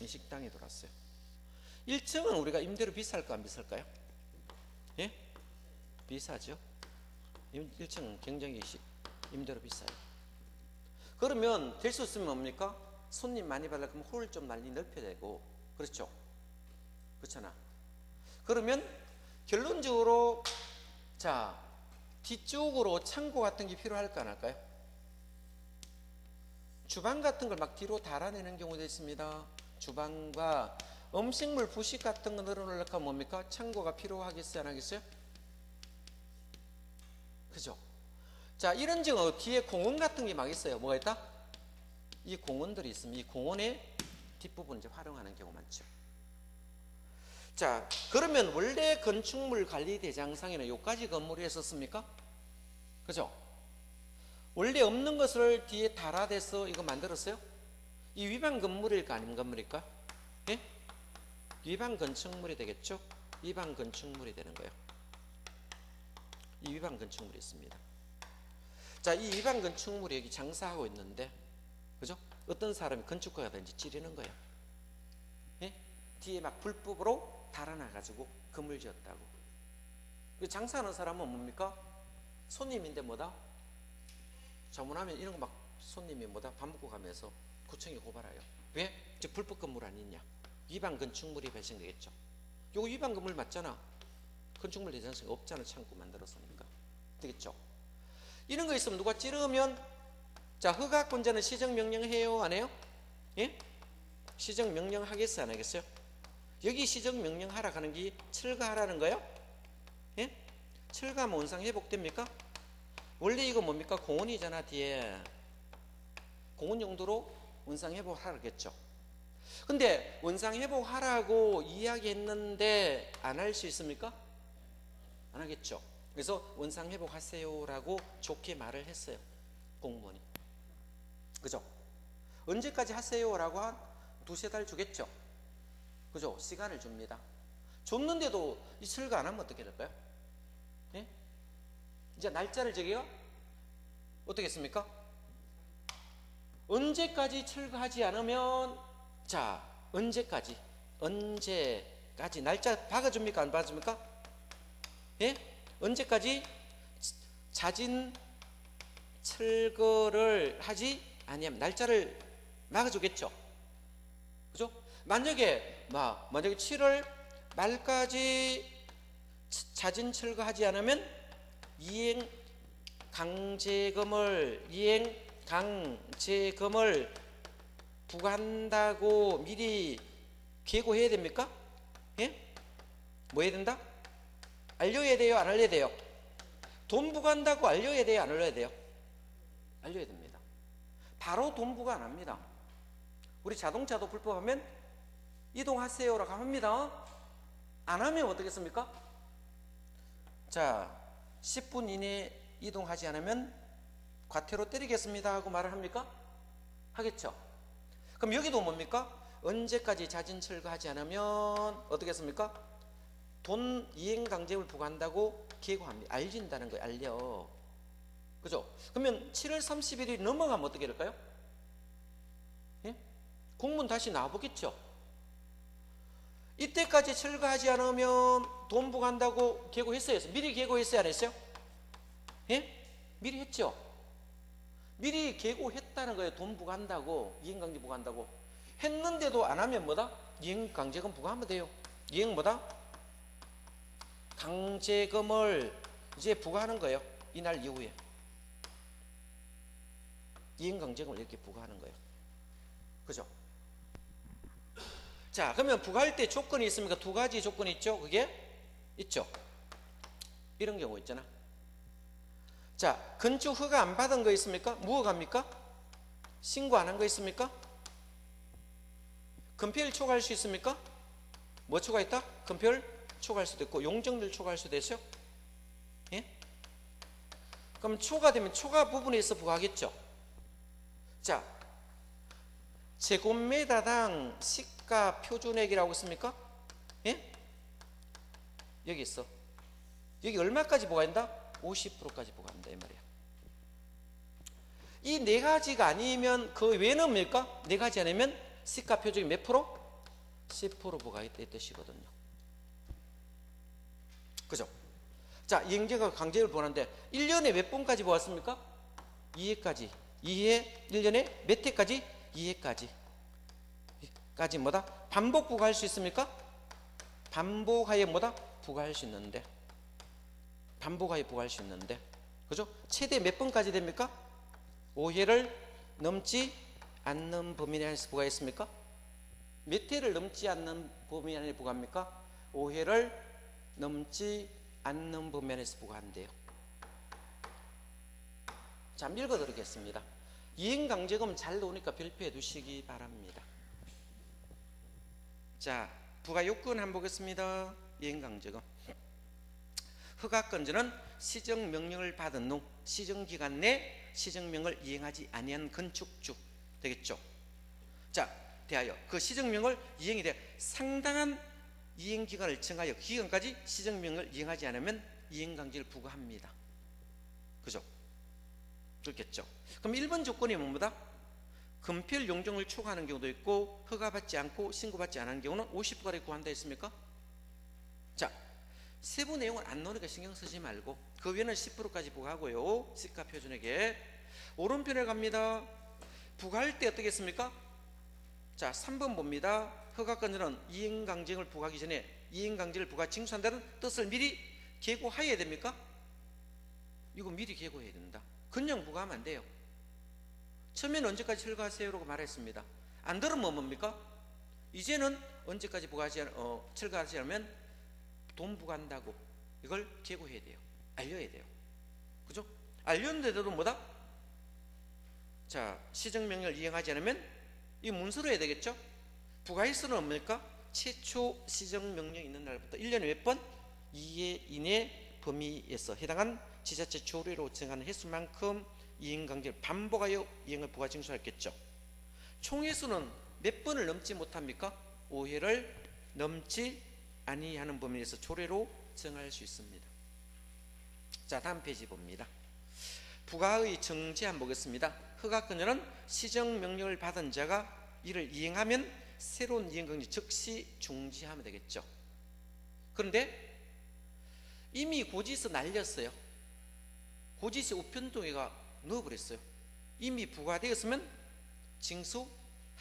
이 식당이 돌았어요. 1층은 우리가 임대료 비쌀까 안 비쌀까요? 예? 비싸죠. 1층은 굉장히 임대료 비싸요. 그러면 될 수 있으면 뭡니까? 손님 많이 받으려면 홀을 좀 많이 넓혀야 되고, 그렇죠? 그렇잖아. 그러면 결론적으로 자, 뒤쪽으로 창고 같은 게 필요할까 안 할까요? 주방 같은 걸 막 뒤로 달아내는 경우도 있습니다. 주방과 음식물 부식 같은 거 늘어놓으려고 하면 뭡니까? 창고가 필요하겠어요? 안 하겠어요? 그죠? 자, 이런 경우 뒤에 공원 같은 게 막 있어요. 뭐가 있다? 이 공원들이 있으면 이 공원의 뒷부분을 이제 활용하는 경우 많죠. 자, 그러면 원래 건축물 관리 대장상에는 요까지 건물이 있었습니까? 그죠? 원래 없는 것을 뒤에 달아대서 이거 만들었어요? 이 위반 건물일까 아닌 건물일까? 예? 위반 건축물이 되겠죠? 위반 건축물이 되는 거예요. 이 위반 건축물이 있습니다. 자, 이 위반 건축물이 여기 장사하고 있는데, 그죠? 어떤 사람이 건축가가 된지 찌르는 거예요. 예? 뒤에 막 불법으로 달아놔가지고 건물 지었다고. 장사하는 사람은 뭡니까? 손님인데 뭐다? 자문하면 이런 거 막 손님이 뭐다? 밥 먹고 가면서 구청에 고발해요. 왜? 저 불법 건물 아니냐? 위반 건축물이 발생되겠죠. 요거 위반 건물 맞잖아. 건축물 대장성이 없잖아. 창고 만들었으니까. 되겠죠? 이런 거 있으면 누가 찌르면, 자, 허가권자는 시정명령 해요? 안 해요? 예? 시정명령 하겠어요? 안 하겠어요? 여기 시정명령 하라 하는 게 철거하라는 거예요? 예? 철거하면 원상 회복됩니까? 원래 이거 뭡니까? 공원이잖아. 뒤에 공원 용도로 원상 회복하라겠죠. 근데 원상 회복하라고 이야기했는데 안 할 수 있습니까? 안 하겠죠. 그래서 원상 회복하세요라고 좋게 말을 했어요. 공무원이. 그죠? 언제까지 하세요라고 한 두세 달 주겠죠. 그죠? 시간을 줍니다. 줬는데도 이 철거 안 하면 어떻게 될까요? 예? 이제 날짜를 저기요? 어떻게 했습니까? 언제까지 철거하지 않으면, 자, 언제까지 날짜 박아줍니까? 안 박아줍니까? 예? 언제까지 자진 철거를 하지 아니면 날짜를 막아주겠죠. 그죠? 만약에 7월 말까지 자진 철거하지 않으면 이행 강제금을 부과한다고 미리 계고해야 됩니까? 예? 뭐 해야 된다? 알려야 돼요? 안 알려야 돼요? 돈 부과한다고 알려야 돼요? 안 알려야 돼요? 알려야 됩니다. 바로 돈 부과 안 합니다. 우리 자동차도 불법하면 이동하세요라고 합니다. 안 하면 어떻겠습니까? 자, 10분 이내에 이동하지 않으면 과태료 때리겠습니다 하고 말을 합니까? 하겠죠. 그럼 여기도 뭡니까? 언제까지 자진 철거하지 않으면 어떻게 했습니까? 돈 이행강제금을 부과한다고 계고합니다. 알린다는 거예요. 알려. 그죠? 그러면 7월 30일이 넘어가면 어떻게 될까요? 예? 공문 다시 나와보겠죠. 이때까지 철거하지 않으면 돈 부과한다고 계고했어요. 미리 계고했어요? 안 했어요? 예? 미리 했죠. 미리 계고했다는 거예요. 돈 부과한다고, 이행강제 부과한다고. 했는데도 안 하면 뭐다? 이행강제금 부과하면 돼요. 이행 뭐다? 강제금을 이제 부과하는 거예요. 이날 이후에 이행강제금을 이렇게 부과하는 거예요. 그죠? 자, 그러면 부과할 때 조건이 있습니까? 두 가지 조건이 있죠. 그게 있죠. 이런 경우 있잖아. 자, 건축 허가 안 받은 거 있습니까? 무허가 합니까? 신고 안 한 거 있습니까? 건폐율 초과할 수 있습니까? 뭐 초과했다? 건폐율 초과할 수도 있고 용적률 초과할 수도 있어요. 예? 그럼 초과되면 초과 부분에 있어 부과하겠죠. 자, 제곱미터당 시가 표준액이라고 있습니까? 예? 여기 있어. 여기 얼마까지 부과한다? 50%까지 부과한다 이 말이야. 이 네 가지가 아니면 그 외에는 뭡니까? 네 가지 아니면 시가 표준액 몇 프로? 10% 부과했다 이 뜻이거든요. 그죠? 자, 이행제가 강제를 부과하는데 1년에 몇 번까지 부과했습니까? 2회까지. 2회 1년에 몇 회까지? 2회까지. 까지 뭐다? 반복 부과할 수 있습니까? 반복하에 뭐다? 부과할 수 있는데. 반복하에 부과할 수 있는데. 그죠? 최대 몇 번까지 됩니까? 5회를 넘지 않는 범위 내에서 부과했습니까? 몇 회를 넘지 않는 범위 안에 부과합니까? 5회를 넘지 않는 범위 안에서 부과한대요. 자, 읽어드리겠습니다. 이행강제금 잘 나오니까 별표해 두시기 바랍니다. 자, 부과 요건 한번 보겠습니다. 이행강제금. 허가건조는 시정명령을 받은 후 시정기간 내 시정명을 이행하지 아니한 건축주 되겠죠. 자, 대하여 그 시정명을 이행이 돼 상당한 이행기간을 정하여 그 기간까지 시정명령을 이행하지 않으면 이행강제를 부과합니다. 그죠? 그렇겠죠. 그럼 1번 조건이 뭐다? 건폐율 용적률을 초과하는 경우도 있고 허가받지 않고 신고받지 않은 경우는 50%까지 구한다 했습니까? 자, 세부 내용은 안 나오니까 신경 쓰지 말고 그 위에는 10%까지 부과하고요. 시가 표준액에 오른편에 갑니다. 부과할 때 어떻게 했습니까? 자, 3번 봅니다. 허가건조는 이행강제를 부과하기 전에 이행강제를 부과 징수한다는 뜻을 미리 계고하여야 됩니까? 이거 미리 계고해야 된다. 그냥 부과하면 안 돼요. 처음에는 언제까지 철거하세요라고 말했습니다. 안 들으면 뭡니까? 이제는 언제까지 철거하지 않으면 돈 부과한다고 이걸 계고해야 돼요. 알려야 돼요. 그죠? 알렸는데도 뭐다? 자, 시정명령을 이행하지 않으면 이 문서로 해야 되겠죠? 부가일수는 뭡니까? 최초 시정명령이 있는 날부터 1년에 몇 번? 2회 이내 범위에서 해당한 지자체 조례로 정하는 횟수만큼 이행강제를 반복하여 이행을 부과 징수했겠죠. 총회수는 몇 번을 넘지 못합니까? 5회를 넘지 아니하는 범위에서 조례로 정할 수 있습니다. 자, 다음 페이지 봅니다. 부가의 정지 한번 보겠습니다. 허가권자는 시정명령을 받은 자가 이를 이행하면 새로운 이행강제 즉시 중지하면 되겠죠. 그런데 이미 고지서 날렸어요. 고지서 우편통에가 넣어버렸어요. 이미 부과되었으면 징수해야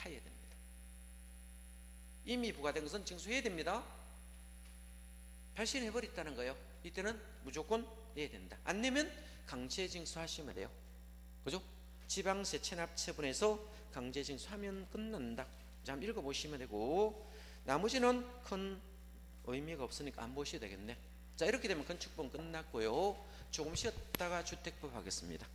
됩니다. 이미 부과된 것은 징수해야 됩니다. 발신해버렸다는 거예요. 이때는 무조건 내야 된다. 안 내면 강제 징수하시면 돼요. 그죠? 지방세 체납 처분에서 강제 징수하면 끝난다. 자, 한번 읽어보시면 되고, 나머지는 큰 의미가 없으니까 안 보셔도 되겠네. 자, 이렇게 되면 건축법은 끝났고요. 조금 쉬었다가 주택법 하겠습니다.